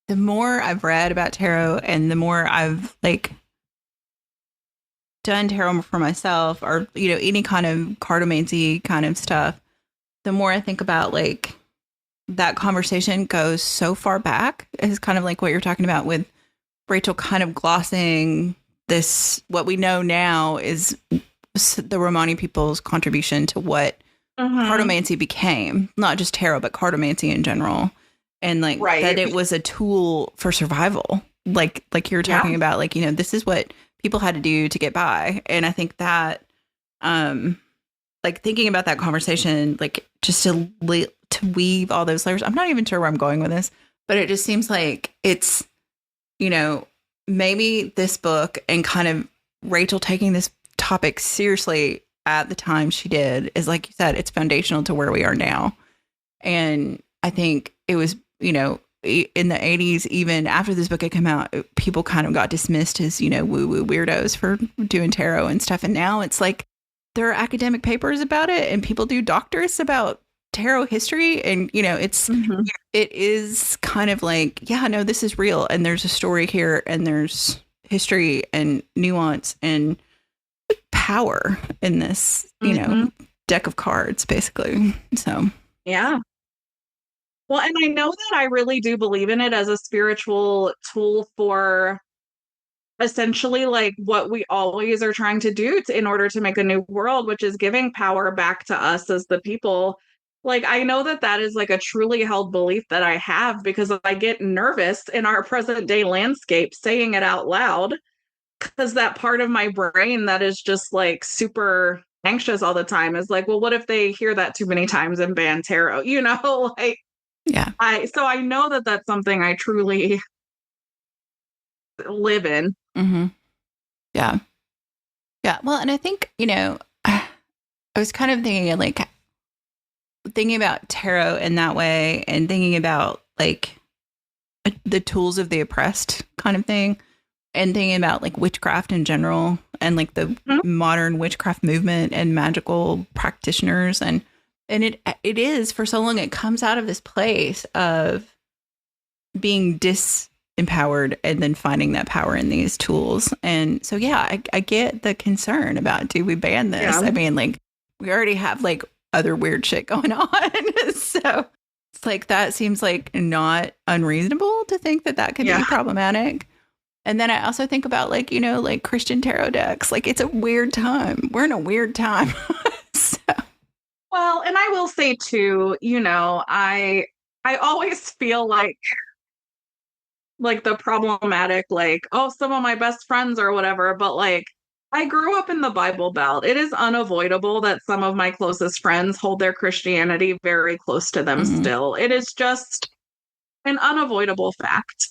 the more I've read about tarot and the more I've like done tarot for myself, or, any kind of cartomancy kind of stuff, the more I think about like that conversation goes so far back. It's kind of like what you're talking about with Rachel kind of glossing this, what we know now is the Romani people's contribution to what cartomancy became, not just tarot, but cartomancy in general. And like that it was a tool for survival. Like you're talking about, like, this is what people had to do to get by. And I think that, like thinking about that conversation, like just to weave all those layers, I'm not even sure where I'm going with this, but it just seems like it's, maybe this book and kind of Rachel taking this topic seriously at the time she did is, like you said, it's foundational to where we are now. And, I think it was, in the 80s, even after this book had come out, people kind of got dismissed as, woo-woo weirdos for doing tarot and stuff. And now it's like there are academic papers about it and people do doctorates about tarot history. And, it is kind of like, yeah, no, this is real. And there's a story here and there's history and nuance and power in this, deck of cards, basically. So, yeah. Well, and I know that I really do believe in it as a spiritual tool for essentially like what we always are trying to do in order to make a new world, which is giving power back to us as the people. Like, I know that that is like a truly held belief that I have because I get nervous in our present day landscape saying it out loud because that part of my brain that is just like super anxious all the time is like, well, what if they hear that too many times and ban tarot? Like, yeah. So I know that that's something I truly live in. Mm-hmm. Yeah. Yeah. Well, and I think, I was kind of thinking about tarot in that way and thinking about like the tools of the oppressed kind of thing and thinking about like witchcraft in general and like the modern witchcraft movement and magical practitioners. And it is, for so long, it comes out of this place of being disempowered and then finding that power in these tools. And so, yeah, I get the concern about, do we ban this? Yeah. I mean, like, we already have like other weird shit going on. So it's like, that seems like not unreasonable to think that could be problematic. And then I also think about like, like Christian tarot decks. Like, it's a weird time. We're in a weird time. So. Well, and I will say too, I always feel like the problematic, like, oh, some of my best friends or whatever, but like, I grew up in the Bible Belt. It is unavoidable that some of my closest friends hold their Christianity very close to them still. It is just an unavoidable fact.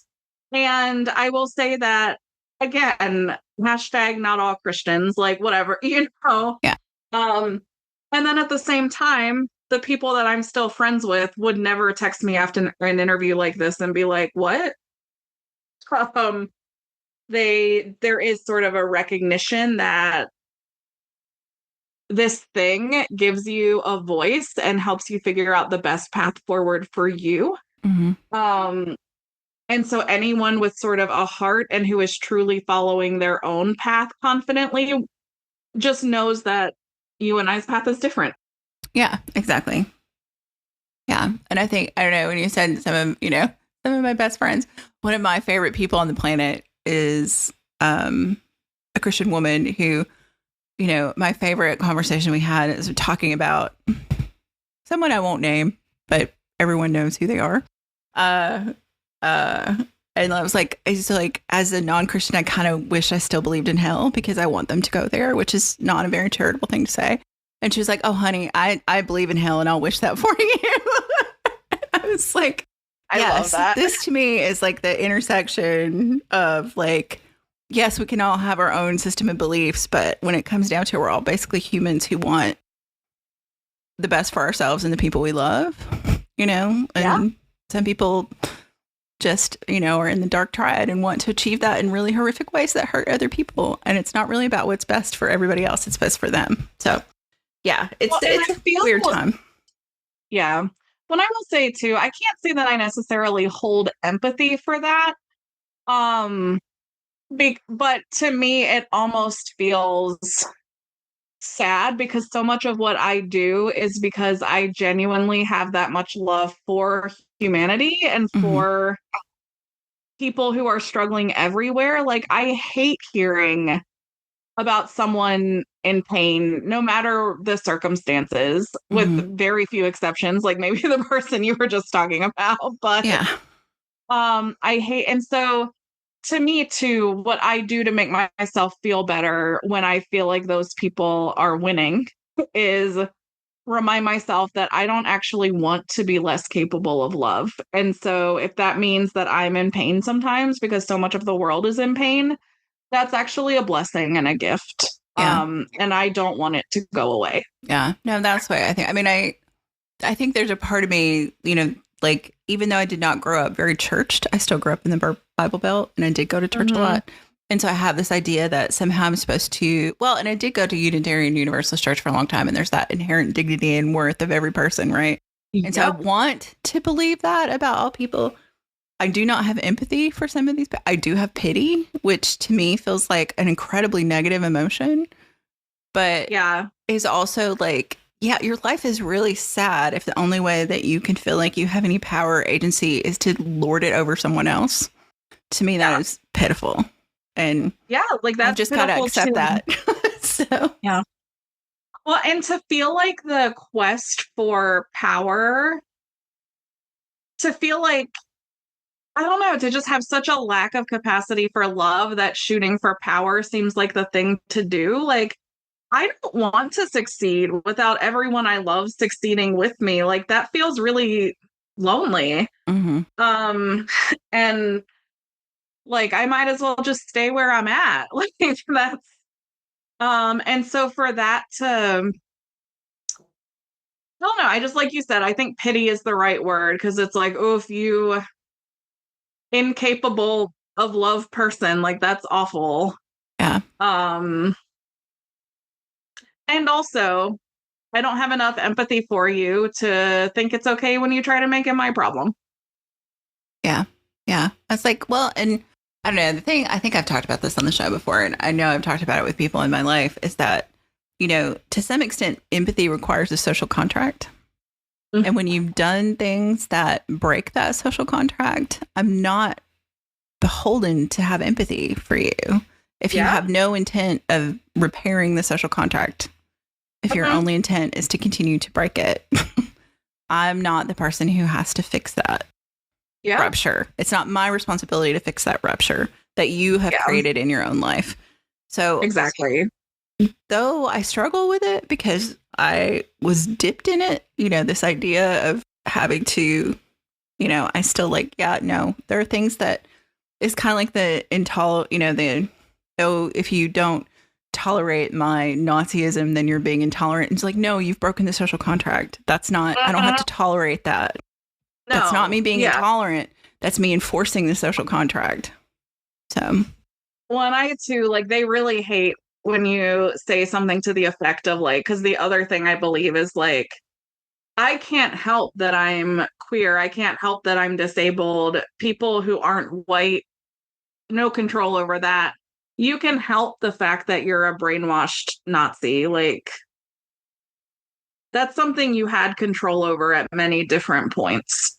And I will say that, again, hashtag not all Christians, like whatever, Yeah. And then at the same time, the people that I'm still friends with would never text me after an interview like this and be like, what? There is sort of a recognition that this thing gives you a voice and helps you figure out the best path forward for you. Mm-hmm. And so anyone with sort of a heart and who is truly following their own path confidently just knows that you and I's path is different. Yeah, exactly. Yeah. And I think, I don't know, when you said some of my best friends, one of my favorite people on the planet is a Christian woman who, my favorite conversation we had is talking about someone I won't name, but everyone knows who they are. And I was like, as a non-Christian, I kind of wish I still believed in hell because I want them to go there, which is not a very charitable thing to say. And she was like, oh, honey, I believe in hell and I'll wish that for you. I was like, I love that. This to me is like the intersection of like, yes, we can all have our own system of beliefs, but when it comes down to it, we're all basically humans who want the best for ourselves and the people we love, and some people just, are in the dark triad and want to achieve that in really horrific ways that hurt other people. And it's not really about what's best for everybody else. It's best for them. So yeah, it's a weird time. Yeah. When I will say too, I can't say that I necessarily hold empathy for that. But to me, it almost feels sad because so much of what I do is because I genuinely have that much love for humanity and for people who are struggling everywhere. Like, I hate hearing about someone in pain, no matter the circumstances, with very few exceptions, like maybe the person you were just talking about. But I hate, and so to me too, what I do to make myself feel better when I feel like those people are winning is remind myself that I don't actually want to be less capable of love. And so if that means that I'm in pain sometimes because so much of the world is in pain, that's actually a blessing and a gift. Yeah. And I don't want it to go away. Yeah. No, that's what I think. I mean, I think there's a part of me, Like, even though I did not grow up very churched, I still grew up in the Bible Belt, and I did go to church a lot. And so I have this idea that somehow I'm supposed to, well, and I did go to Unitarian Universalist Church for a long time, and there's that inherent dignity and worth of every person, right? And so I want to believe that about all people. I do not have empathy for some of these. I do have pity, which to me feels like an incredibly negative emotion, but is also like, yeah, your life is really sad if the only way that you can feel like you have any power or agency is to lord it over someone else. To me, that is pitiful. And like that's I've just got to accept that. So well, and to feel like the quest for power, to feel like, I don't know, to just have such a lack of capacity for love that shooting for power seems like the thing to do. Like, I don't want to succeed without everyone I love succeeding with me. Like, that feels really lonely. And like, I might as well just stay where I'm at. Like, that's, and so for that to, I don't know, I just, like you said, I think pity is the right word, because it's like, oh, if you incapable of love person, like, that's awful. Yeah. And also, I don't have enough empathy for you to think it's okay when you try to make it my problem. Yeah. Yeah. That's like, well, and I don't know, the thing, I think I've talked about this on the show before, and I know I've talked about it with people in my life, is that, you know, to some extent, empathy requires a social contract. And when you've done things that break that social contract, I'm not beholden to have empathy for you. If you have no intent of repairing the social contract, if your only intent is to continue to break it, I'm not the person who has to fix that rupture. It's not my responsibility to fix that rupture that you have created in your own life. So exactly. Though I struggle with it because I was dipped in it, you know, this idea of having to, you know, I still like, there are things that it's kind of like the if you don't tolerate my Nazism, then you're being intolerant. It's like, no, you've broken the social contract. That's not, I don't have to tolerate that. No, that's not me being intolerant. That's me enforcing the social contract. So. Well, and I too, like, they really hate when you say something to the effect of, like, because the other thing I believe is, like, I can't help that I'm queer. I can't help that I'm disabled. People who aren't white, no control over that. You can help the fact that you're a brainwashed Nazi. Like, that's something you had control over at many different points.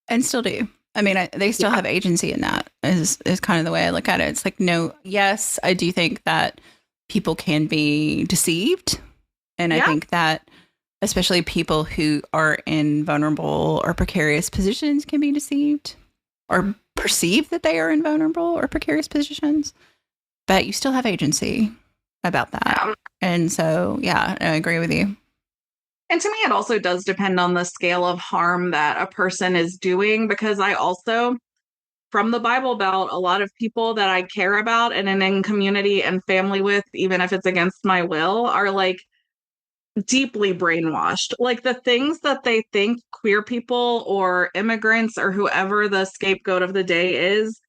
And still do. I mean, they still have agency in that is kind of the way I look at it. It's like, no, yes, I do think that people can be deceived. And I think that especially people who are in vulnerable or precarious positions can be deceived or perceive that they are in vulnerable or precarious positions. But you still have agency about that. And so, I agree with you. And to me, it also does depend on the scale of harm that a person is doing, because I also, from the Bible Belt, a lot of people that I care about and in community and family with, even if it's against my will, are like deeply brainwashed. Like, the things that they think queer people or immigrants or whoever the scapegoat of the day is,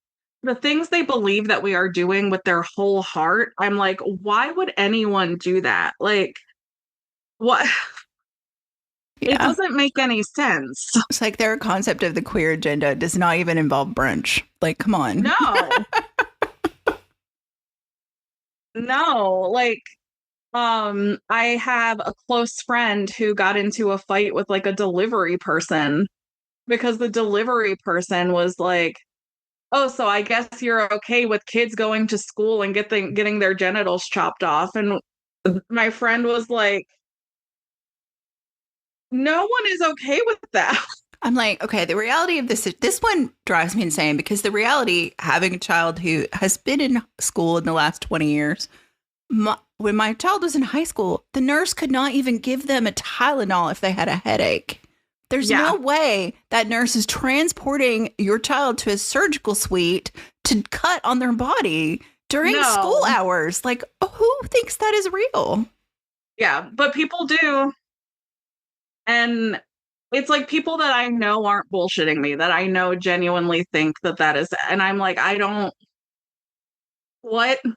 the things they believe that we are doing with their whole heart, I'm like, why would anyone do that? Like, what? It doesn't make any sense. It's like their concept of the queer agenda does not even involve brunch. Like, come on. No. No, like, I have a close friend who got into a fight with like a delivery person because the delivery person was like, oh, so I guess you're okay with kids going to school and getting their genitals chopped off. And my friend was like, no one is okay with that. I'm like, okay, the reality of this one drives me insane, because the reality, having a child who has been in school in the last 20 years, when my child was in high school, the nurse could not even give them a Tylenol if they had a headache. There's no way that nurse is transporting your child to a surgical suite to cut on their body during school hours. Like, who thinks that is real? Yeah, but people do. And it's like people that I know aren't bullshitting me, that I know genuinely think that that is, and I'm like, I don't, what? And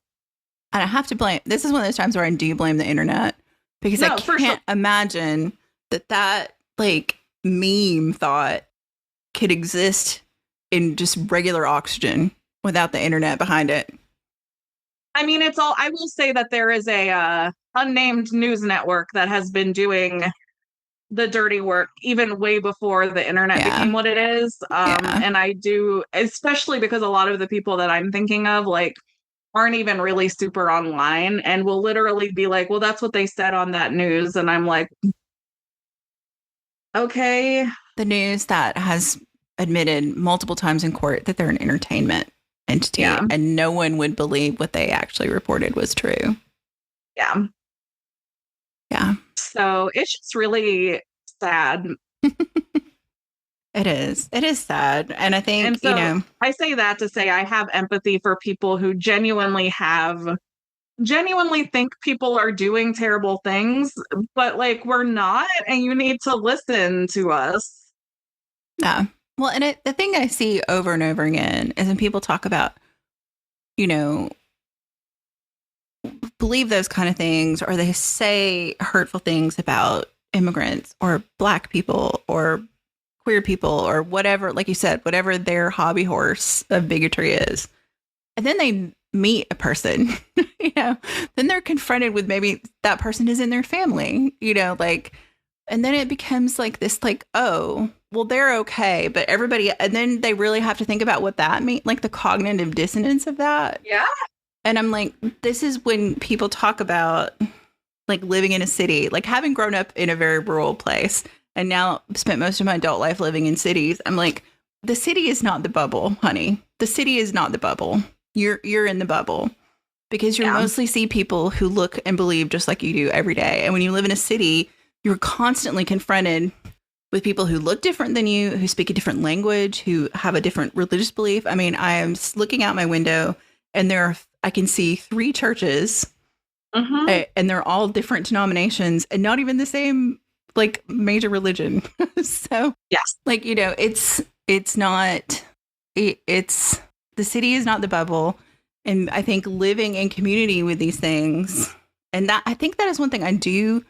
I have to blame, this is one of those times where I do blame the internet, because I No, for sure. can't imagine that like meme thought could exist in just regular oxygen without the internet behind it. I mean, it's all, I will say that there is a unnamed news network that has been doing the dirty work even way before the internet became what it is. And I do, especially because a lot of the people that I'm thinking of, like, aren't even really super online and will literally be like, well, that's what they said on that news. And I'm like, okay. The news that has admitted multiple times in court that they're an entertainment entity, and no one would believe what they actually reported was true. Yeah. Yeah. So it's just really sad. It is. It is sad. And I think, and so I say that to say I have empathy for people who genuinely think people are doing terrible things, but like we're not, and you need to listen to us. Yeah. Well, and the thing I see over and over again is when people talk about, believe those kind of things, or they say hurtful things about immigrants or Black people or queer people or whatever, like you said, whatever their hobby horse of bigotry is. And then they meet a person, then they're confronted with maybe that person is in their family, and then it becomes like this, like, oh, well, they're okay, but everybody, and then they really have to think about what that means, like the cognitive dissonance of that. Yeah. And I'm like, this is when people talk about like living in a city, like having grown up in a very rural place and now spent most of my adult life living in cities. I'm like, the city is not the bubble, honey. The city is not the bubble. You're in the bubble because you mostly see people who look and believe just like you do every day. And when you live in a city, you're constantly confronted with people who look different than you, who speak a different language, who have a different religious belief. I mean, I am looking out my window and I can see 3 churches and they're all different denominations and not even the same like major religion. So yes, like, it's not, it's the city is not the bubble. And I think living in community with these things, and that I think that is one thing I do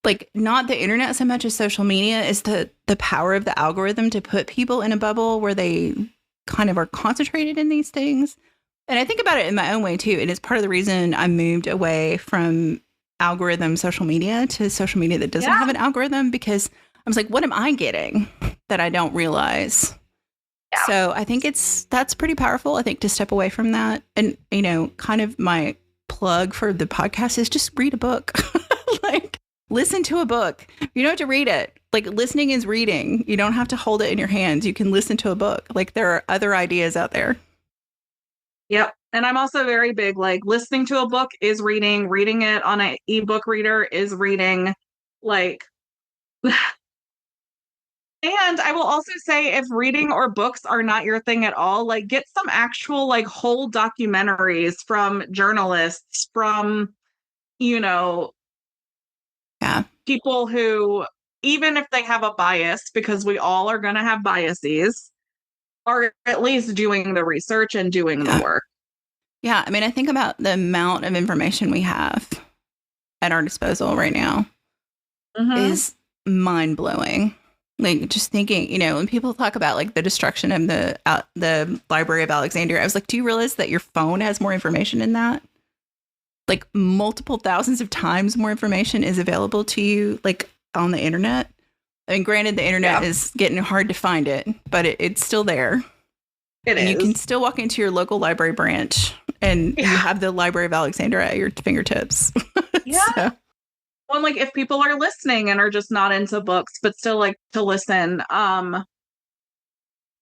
like, not the internet so much as social media, is the power of the algorithm to put people in a bubble where they kind of are concentrated in these things. And I think about it in my own way, too. And it's part of the reason I moved away from algorithm social media to social media that doesn't have an algorithm, because I was like, what am I getting that I don't realize? Yeah. So I think that's pretty powerful, I think, to step away from that. And, kind of my plug for the podcast is just read a book. Like, listen to a book. You don't have to read it. Like, listening is reading. You don't have to hold it in your hands. You can listen to a book. Like, there are other ideas out there. Yep. And I'm also very big, like, listening to a book is reading. Reading it on an ebook reader is reading. Like, and I will also say, if reading or books are not your thing at all, like, get some actual, like, whole documentaries from journalists, from, people who, even if they have a bias, because we all are going to have biases, are at least doing the research and doing the work. Yeah. I mean, I think about the amount of information we have at our disposal right now is mind blowing. Like, just thinking, when people talk about like the destruction of the Library of Alexandria, I was like, do you realize that your phone has more information in that? Like, multiple thousands of times more information is available to you, like, on the internet. I mean, granted, the internet is getting hard to find it, but it's still there. It is. You can still walk into your local library branch and you have the Library of Alexandria at your fingertips. Yeah. So. Well, like, if people are listening and are just not into books, but still like to listen,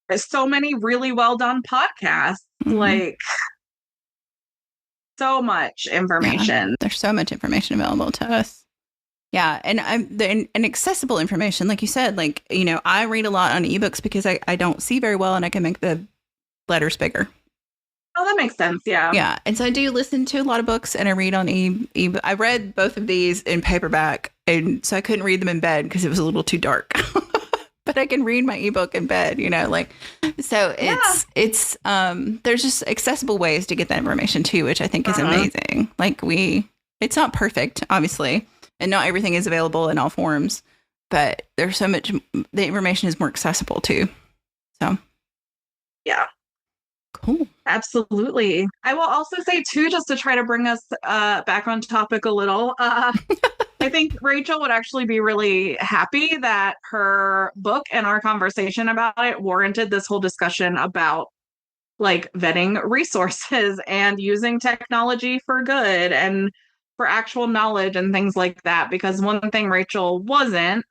there's so many really well done podcasts. Like, so much information. Yeah, there's so much information available to us. Yeah. And and accessible information, like you said, like, I read a lot on ebooks because I don't see very well and I can make the letters bigger. Oh, that makes sense. Yeah. Yeah. And so I do listen to a lot of books and I read on ebook. I read both of these in paperback, and so I couldn't read them in bed because it was a little too dark. but I can read my ebook in bed, like, so it's there's just accessible ways to get that information too, which I think is amazing. Like it's not perfect, obviously, and not everything is available in all forms, but there's so much, the information is more accessible too. So. Yeah. Cool. Absolutely. I will also say too, just to try to bring us back on topic a little, I think Rachel would actually be really happy that her book and our conversation about it warranted this whole discussion about like vetting resources and using technology for good and for actual knowledge and things like that. Because one thing Rachel wasn't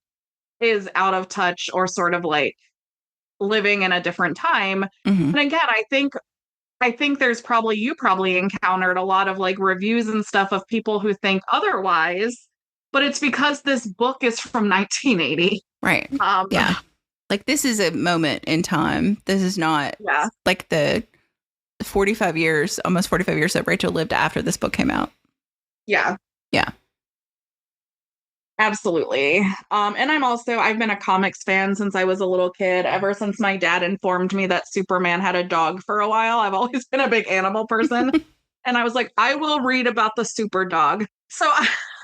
is out of touch or sort of like living in a different time. Mm-hmm. And again, I think there's you probably encountered a lot of like reviews and stuff of people who think otherwise, but it's because this book is from 1980. Right. Yeah. Like this is a moment in time. This is not like the 45 years, almost 45 years that Rachel lived after this book came out. Yeah. Yeah. Absolutely. And I've been a comics fan since I was a little kid, ever since my dad informed me that Superman had a dog for a while. I've always been a big animal person. And I was like, I will read about the super dog. So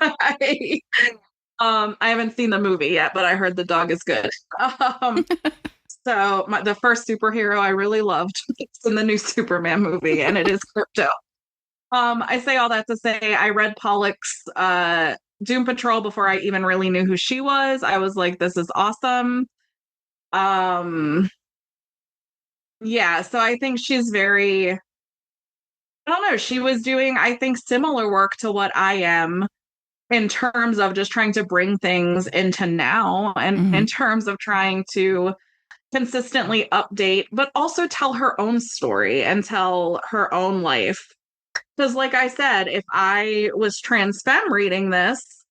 I haven't seen the movie yet, but I heard the dog is good. So the first superhero I really loved is in the new Superman movie, and it is Crypto. I say all that to say I read Pollack's Doom Patrol before I even really knew who she was. I was like, this is awesome. Yeah, so I think she's very, I don't know, she was doing, I think, similar work to what I am in terms of just trying to bring things into now and in terms of trying to consistently update, but also tell her own story and tell her own life. Because like I said, if I was trans femme reading this,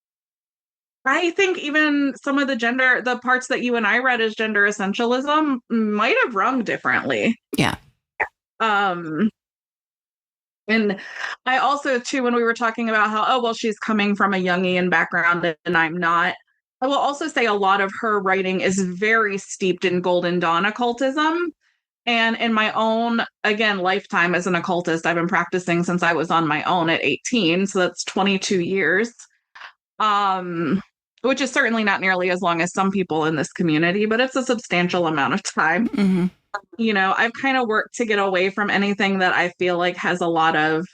I think even some of the parts that you and I read as gender essentialism might have rung differently. Yeah. And I also, too, when we were talking about how, she's coming from a Jungian background and I'm not, I will also say a lot of her writing is very steeped in Golden Dawn occultism. And in my own, again, lifetime as an occultist, I've been practicing since I was on my own at 18. So that's 22 years, which is certainly not nearly as long as some people in this community, but it's a substantial amount of time. Mm-hmm. I've kind of worked to get away from anything that I feel like has a lot of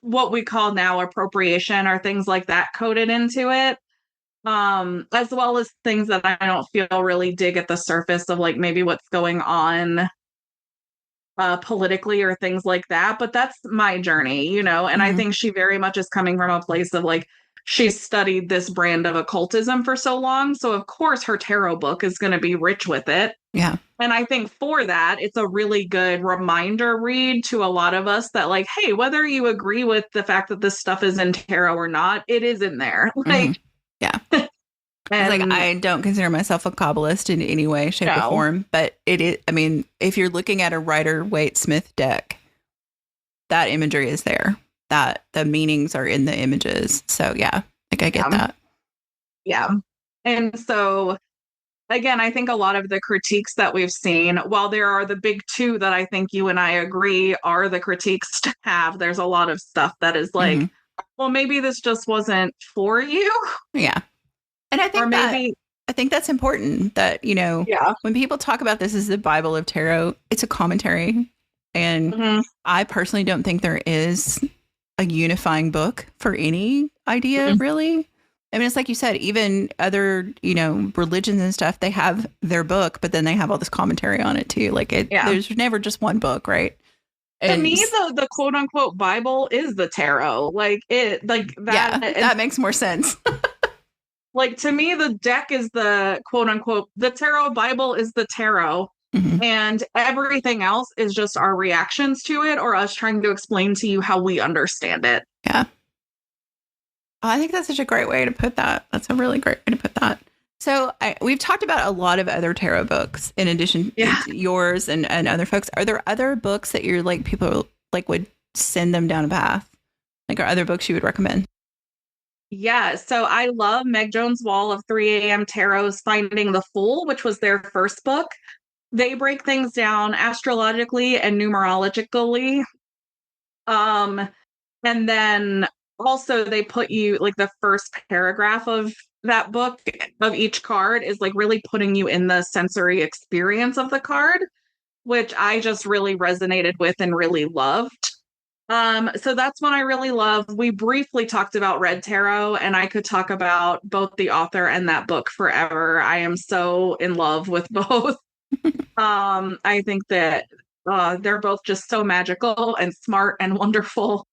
what we call now appropriation or things like that coded into it. As well as things that I don't feel really dig at the surface of like maybe what's going on politically or things like that. But that's my journey, and I think she very much is coming from a place of like, she's studied this brand of occultism for so long. So of course her tarot book is going to be rich with it. Yeah. And I think for that, it's a really good reminder read to a lot of us that like, hey, whether you agree with the fact that this stuff is in tarot or not, it is in there. Like, yeah. And like, I don't consider myself a Kabbalist in any way, shape, or form, but it is, I mean, if you're looking at a Rider-Waite-Smith deck, that imagery is there, that the meanings are in the images. So yeah, like I get that. Yeah. And so again, I think a lot of the critiques that we've seen, while there are the big two that I think you and I agree are the critiques to have, there's a lot of stuff that is like, well, maybe this just wasn't for you. Yeah. And I think that's important that, when people talk about this as the Bible of tarot, it's a commentary. And I personally don't think there is a unifying book for any idea, really. I mean, it's like you said, even other, religions and stuff, they have their book, but then they have all this commentary on it too. Like there's never just one book, right? To me, the quote unquote Bible is the tarot. Like that. Yeah, that makes more sense. Like to me, the deck is the quote unquote, the tarot Bible is the tarot. And everything else is just our reactions to it or us trying to explain to you how we understand it. Yeah. I think that's such a great way to put that. That's a really great way to put that. So we've talked about a lot of other tarot books in addition to yours and other folks. Are there other books that you're like, people like would send them down a path? Like, are other books you would recommend? Yeah, so I love Meg Jones' Wall of 3 a.m. Tarot's Finding the Fool, which was their first book. They break things down astrologically and numerologically. Um, and then also they put you like the first paragraph of that book of each card is like really putting you in the sensory experience of the card, which I just really resonated with and really loved. So that's one I really love. We briefly talked about Red Tarot, and I could talk about both the author and that book forever. I am so in love with both. I think that they're both just so magical and smart and wonderful.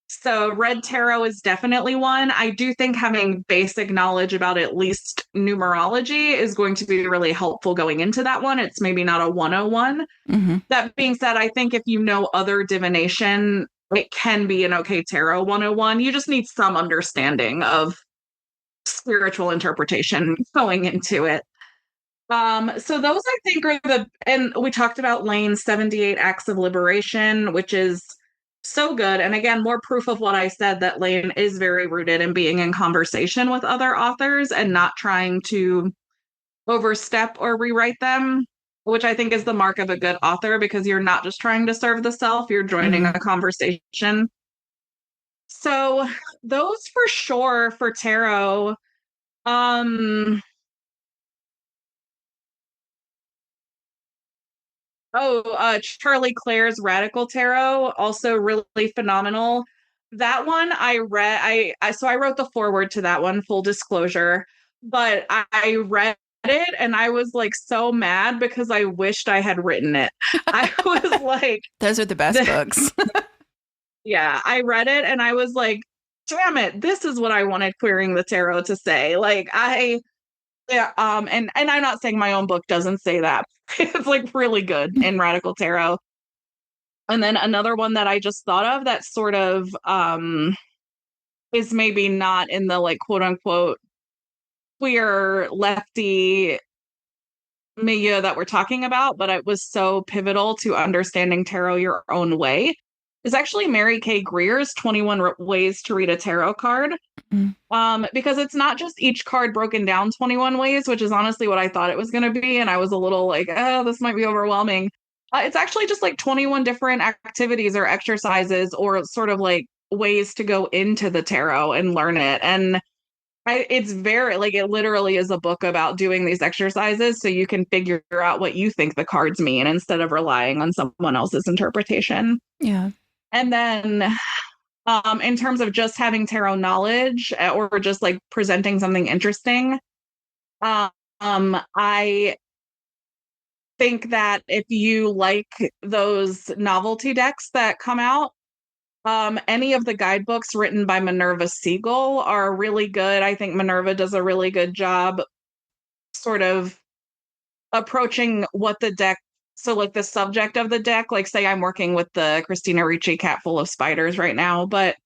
So Red Tarot is definitely one. I do think having basic knowledge about at least numerology is going to be really helpful going into that one. It's maybe not a 101. Mm-hmm. That being said, I think if you know other divination, it can be an okay tarot 101. You just need some understanding of spiritual interpretation going into it. So those I think are and we talked about Lane's 78 Acts of Liberation, which is so good. And again, more proof of what I said, that Lane is very rooted in being in conversation with other authors and not trying to overstep or rewrite them, which I think is the mark of a good author, because you're not just trying to serve the self, you're joining a conversation. So those for sure for tarot. Charlie Claire's Radical Tarot, also really phenomenal. That one I read, so I wrote the foreword to that one, full disclosure, but I read it and I was like so mad because I wished I had written it. I was like, those are the best books. Yeah, I read it and I was like, damn it, this is what I wanted Queering the Tarot to say. Yeah, and I'm not saying my own book doesn't say that. It's like really good in Radical Tarot. And then another one that I just thought of that sort of is maybe not in the like quote unquote queer lefty milieu that we're talking about, but it was so pivotal to understanding tarot your own way, is actually Mary Kay Greer's 21 Ways to Read a Tarot Card. Because it's not just each card broken down 21 ways, which is honestly what I thought it was going to be. And I was a little like, oh, this might be overwhelming. It's actually just like 21 different activities or exercises or sort of like ways to go into the tarot and learn it. And it's very like, it literally is a book about doing these exercises so you can figure out what you think the cards mean instead of relying on someone else's interpretation. Yeah. And then in terms of just having tarot knowledge or just like presenting something interesting, I think that if you like those novelty decks that come out, any of the guidebooks written by Minerva Siegel are really good. I think Minerva does a really good job sort of approaching what the deck, so like the subject of the deck, like say I'm working with the Christina Ricci Cat Full of Spiders right now, but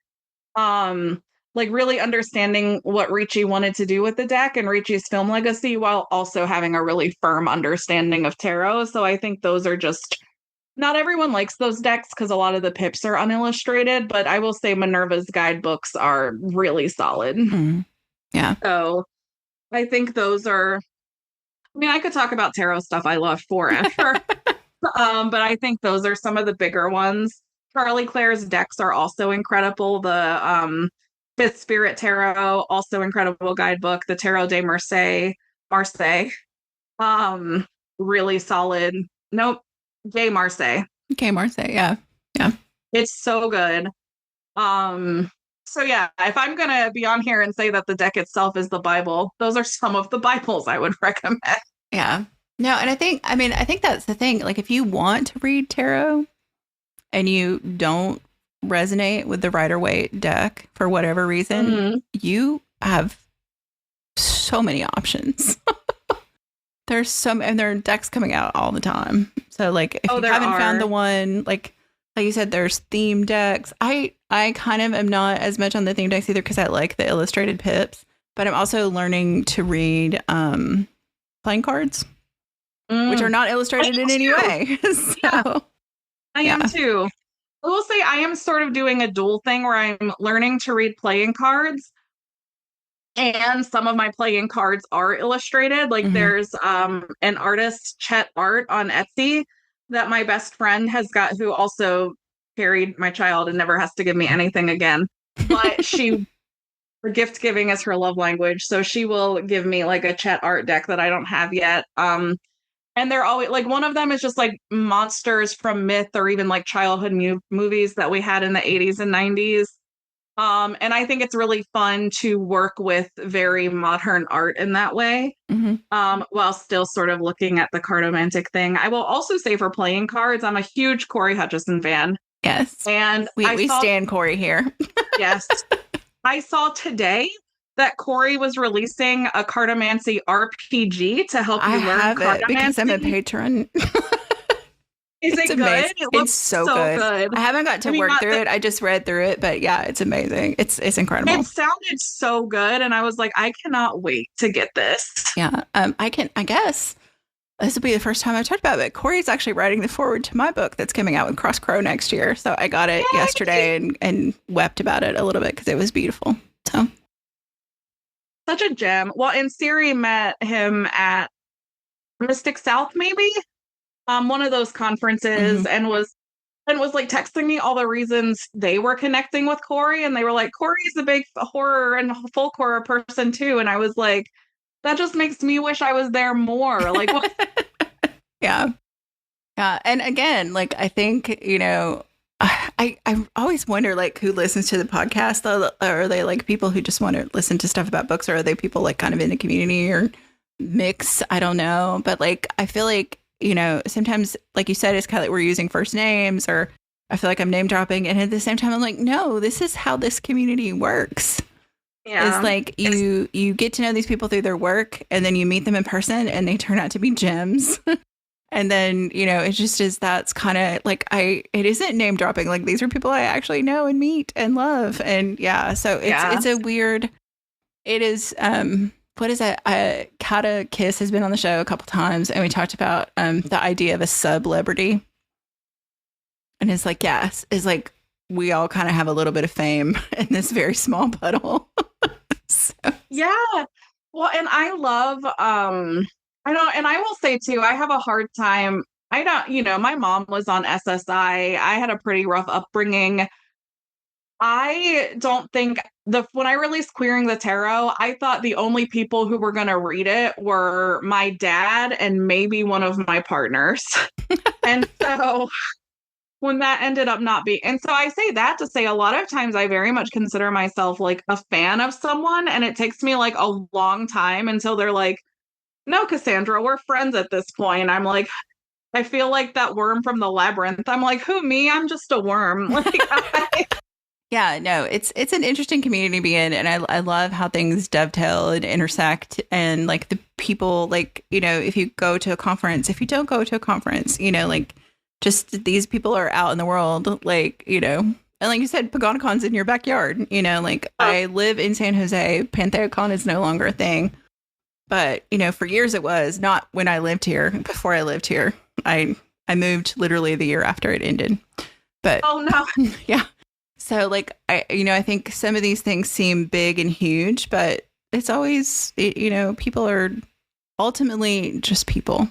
like really understanding what Ricci wanted to do with the deck and Ricci's film legacy while also having a really firm understanding of tarot. So I think those are just, not everyone likes those decks because a lot of the pips are unillustrated, but I will say Minerva's guidebooks are really solid. Yeah. So I think those are, I mean, I could talk about tarot stuff I love forever, but I think those are some of the bigger ones. Charlie Claire's decks are also incredible. The Fifth Spirit Tarot, also incredible guidebook. The Tarot de Marseille, really solid. Nope, de Marseille. Okay, Marseille. Yeah. Yeah. It's so good. So yeah, if I'm gonna be on here and say that the deck itself is the Bible, those are some of the Bibles I would recommend. Yeah. No, and I think that's the thing. Like if you want to read tarot and you don't resonate with the Rider-Waite deck for whatever reason, you have so many options. There's some, and there are decks coming out all the time. So like if you haven't found the one, like you said, there's theme decks. I kind of am not as much on the theme decks either because I like the illustrated pips, but I'm also learning to read playing cards, which are not illustrated in any way. So yeah. I am too. I will say I am sort of doing a dual thing where I'm learning to read playing cards, And some of my playing cards are illustrated. Like there's an artist, Chet Art, on Etsy that my best friend has got, who also carried my child and never has to give me anything again. But her gift giving is her love language. So she will give me like a Chet Art deck that I don't have yet. And they're always like, one of them is just like monsters from myth or even like childhood movies that we had in the 80s and 90s. And I think it's really fun to work with very modern art in that way, while still sort of looking at the cartomantic thing. I will also say for playing cards, I'm a huge Corey Hutchison fan. Yes. And we stand Corey here. Yes. I saw today that Corey was releasing a cartomancy RPG to help you learn cartomancy. I have it because I'm a patron. Is it good? It looks so good. I haven't got to work through it. I just read through it, but yeah, it's amazing. It's incredible. It sounded so good, and I was like, I cannot wait to get this. Yeah, I guess this will be the first time I talked about it. Corey's actually writing the foreword to my book that's coming out with Cross Crow next year. So I got it yesterday and wept about it a little bit because it was beautiful. So such a gem. Well, and Siri met him at Mystic South, maybe. One of those conferences, and was like texting me all the reasons they were connecting with Corey, and they were like, Corey's a big horror and folk horror person too, and I was like, that just makes me wish I was there more. Like, what? Yeah, and again, like I think I always wonder like who listens to the podcast. Are they like people who just want to listen to stuff about books, or are they people like kind of in the community or mix? I don't know, but like I feel like. Sometimes, like you said, it's kind of like we're using first names, or I feel like I'm name dropping. And at the same time, I'm like, no, this is how this community works. Yeah. It's like you get to know these people through their work, and then you meet them in person and they turn out to be gems. And then, it just is, that's kind of like, it isn't name dropping. Like these are people I actually know and meet and love. And so it's a weird, it is, what is that? Kata Kiss has been on the show a couple times, and we talked about the idea of a sub-celebrity. And it's like, yes, it's like we all kind of have a little bit of fame in this very small puddle. So. Yeah. Well, and I love, I know, and I will say too, I have a hard time. I don't, my mom was on SSI. I had a pretty rough upbringing. I don't think when I released Queering the Tarot, I thought the only people who were going to read it were my dad and maybe one of my partners. And so when that ended up not being, and so I say that to say a lot of times I very much consider myself like a fan of someone, and it takes me like a long time until they're like, no, Cassandra, we're friends at this point. I'm like, I feel like that worm from the labyrinth. I'm like, who, me? I'm just a worm. Like, yeah, no, it's an interesting community to be in, and I love how things dovetail and intersect, and like the people, like, if you go to a conference, if you don't go to a conference, like just these people are out in the world, like, and like you said, PaganaCon's in your backyard, like I live in San Jose. PantheaCon is no longer a thing, but for years it was. Not when I lived here. Before I lived here, I moved literally the year after it ended. But oh no, yeah. So like, I think some of these things seem big and huge, but it's always, people are ultimately just people.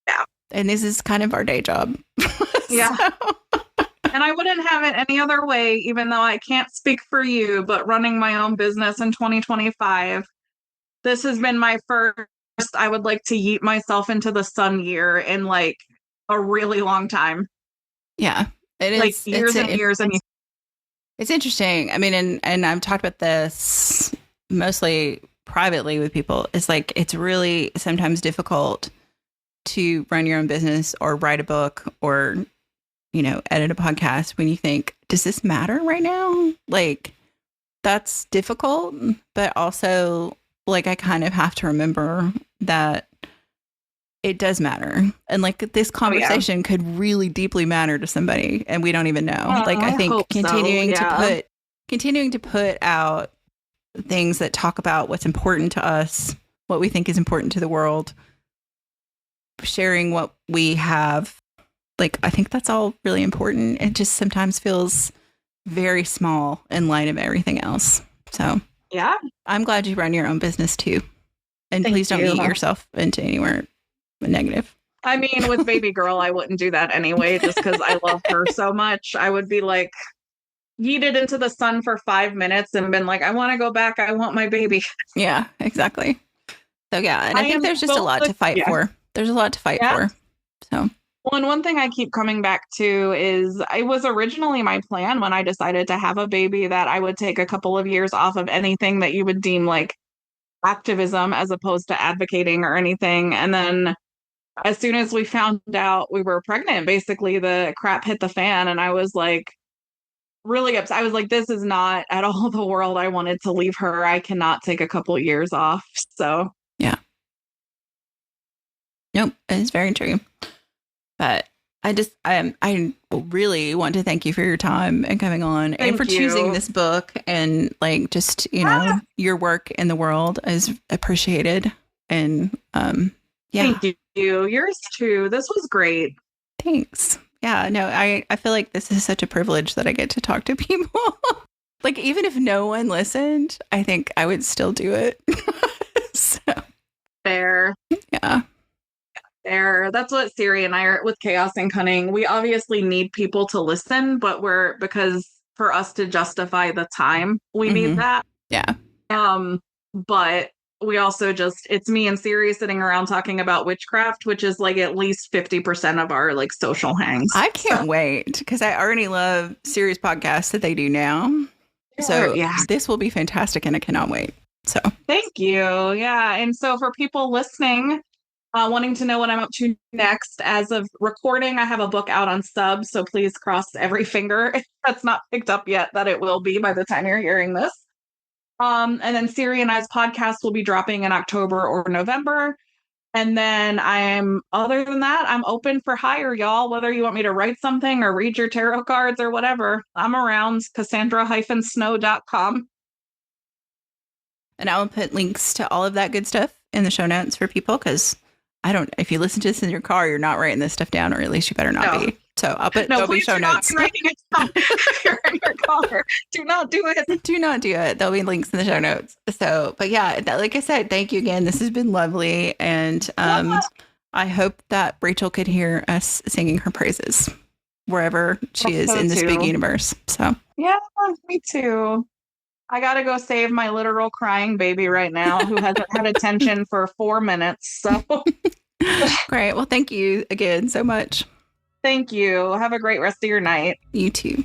Yeah. And this is kind of our day job. Yeah. And I wouldn't have it any other way, even though I can't speak for you, but running my own business in 2025, this has been my first, I would like to yeet myself into the sun year in like a really long time. Yeah. It like is years and years and years. It's interesting. I mean, and I've talked about this mostly privately with people. It's like, it's really sometimes difficult to run your own business or write a book or, edit a podcast when you think, does this matter right now? Like, that's difficult, but also like, I kind of have to remember that it does matter. And like this conversation could really deeply matter to somebody and we don't even know. Like I think continuing to put out things that talk about what's important to us, what we think is important to the world, sharing what we have, like I think that's all really important. It just sometimes feels very small in light of everything else. So Yeah. I'm glad you run your own business too. And Thank please don't you. eat yourself into anywhere negative. I mean, with baby girl, I wouldn't do that anyway, just because I love her so much. I would be like, yeeted into the sun for 5 minutes and been like, I want to go back. I want my baby. Yeah, exactly. So yeah, and I think there's just a lot to fight for. There's a lot to fight for. So. Well, and one thing I keep coming back to is it was originally my plan when I decided to have a baby that I would take a couple of years off of anything that you would deem like activism as opposed to advocating or anything. And then as soon as we found out we were pregnant, basically the crap hit the fan. And I was like, really upset. I was like, this is not at all the world I wanted to leave her. I cannot take a couple years off. So, yeah. Nope, it's very true. But I really want to thank you for your time and coming on and for choosing this book, and like just, you know, your work in the world is appreciated. And yeah. Thank you. Yours too. This was great. Thanks. Yeah, no, I feel like this is such a privilege that I get to talk to people. Like, even if no one listened, I think I would still do it. So. Fair. Yeah. Fair. That's what Siri and I are with Chaos and Cunning. We obviously need people to listen, but because for us to justify the time, we need that. Yeah. But we also it's me and Siri sitting around talking about witchcraft, which is like at least 50% of our like social hangs. I can't wait, because I already love Siri's podcast that they do now. So this will be fantastic, and I cannot wait. So thank you. Yeah. And so for people listening, wanting to know what I'm up to next, as of recording, I have a book out on Sub. So please cross every finger if that's not picked up yet, that it will be by the time you're hearing this. And then Siri and I's podcast will be dropping in October or November. And then other than that, I'm open for hire, y'all. Whether you want me to write something or read your tarot cards or whatever, I'm around. Cassandra-Snow.com. And I'll put links to all of that good stuff in the show notes for people, because if you listen to this in your car, you're not writing this stuff down, or at least you better not be. So I'll put there'll be show notes. You're in your car. Do not do it. Do not do it. There'll be links in the show notes. So, but yeah, like I said, thank you again. This has been lovely. And I hope that Rachel could hear us singing her praises wherever she is in this big universe. So yeah, me too. I got to go save my literal crying baby right now, who hasn't had attention for 4 minutes. So great. Well, thank you again so much. Thank you. Have a great rest of your night. You too.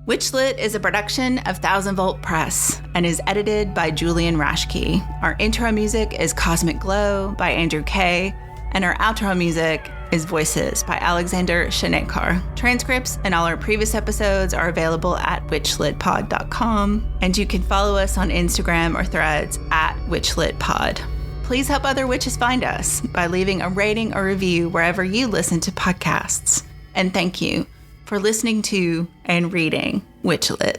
WitchLit is a production of 1000 Volt Press and is edited by Julian Rashke. Our intro music is Cosmic Glow by Andrew Kay, and our outro music is Voices by Alexander Shanekar. Transcripts and all our previous episodes are available at witchlitpod.com, and you can follow us on Instagram or Threads at witchlitpod. Please help other witches find us by leaving a rating or review wherever you listen to podcasts. And thank you for listening to and reading WitchLit.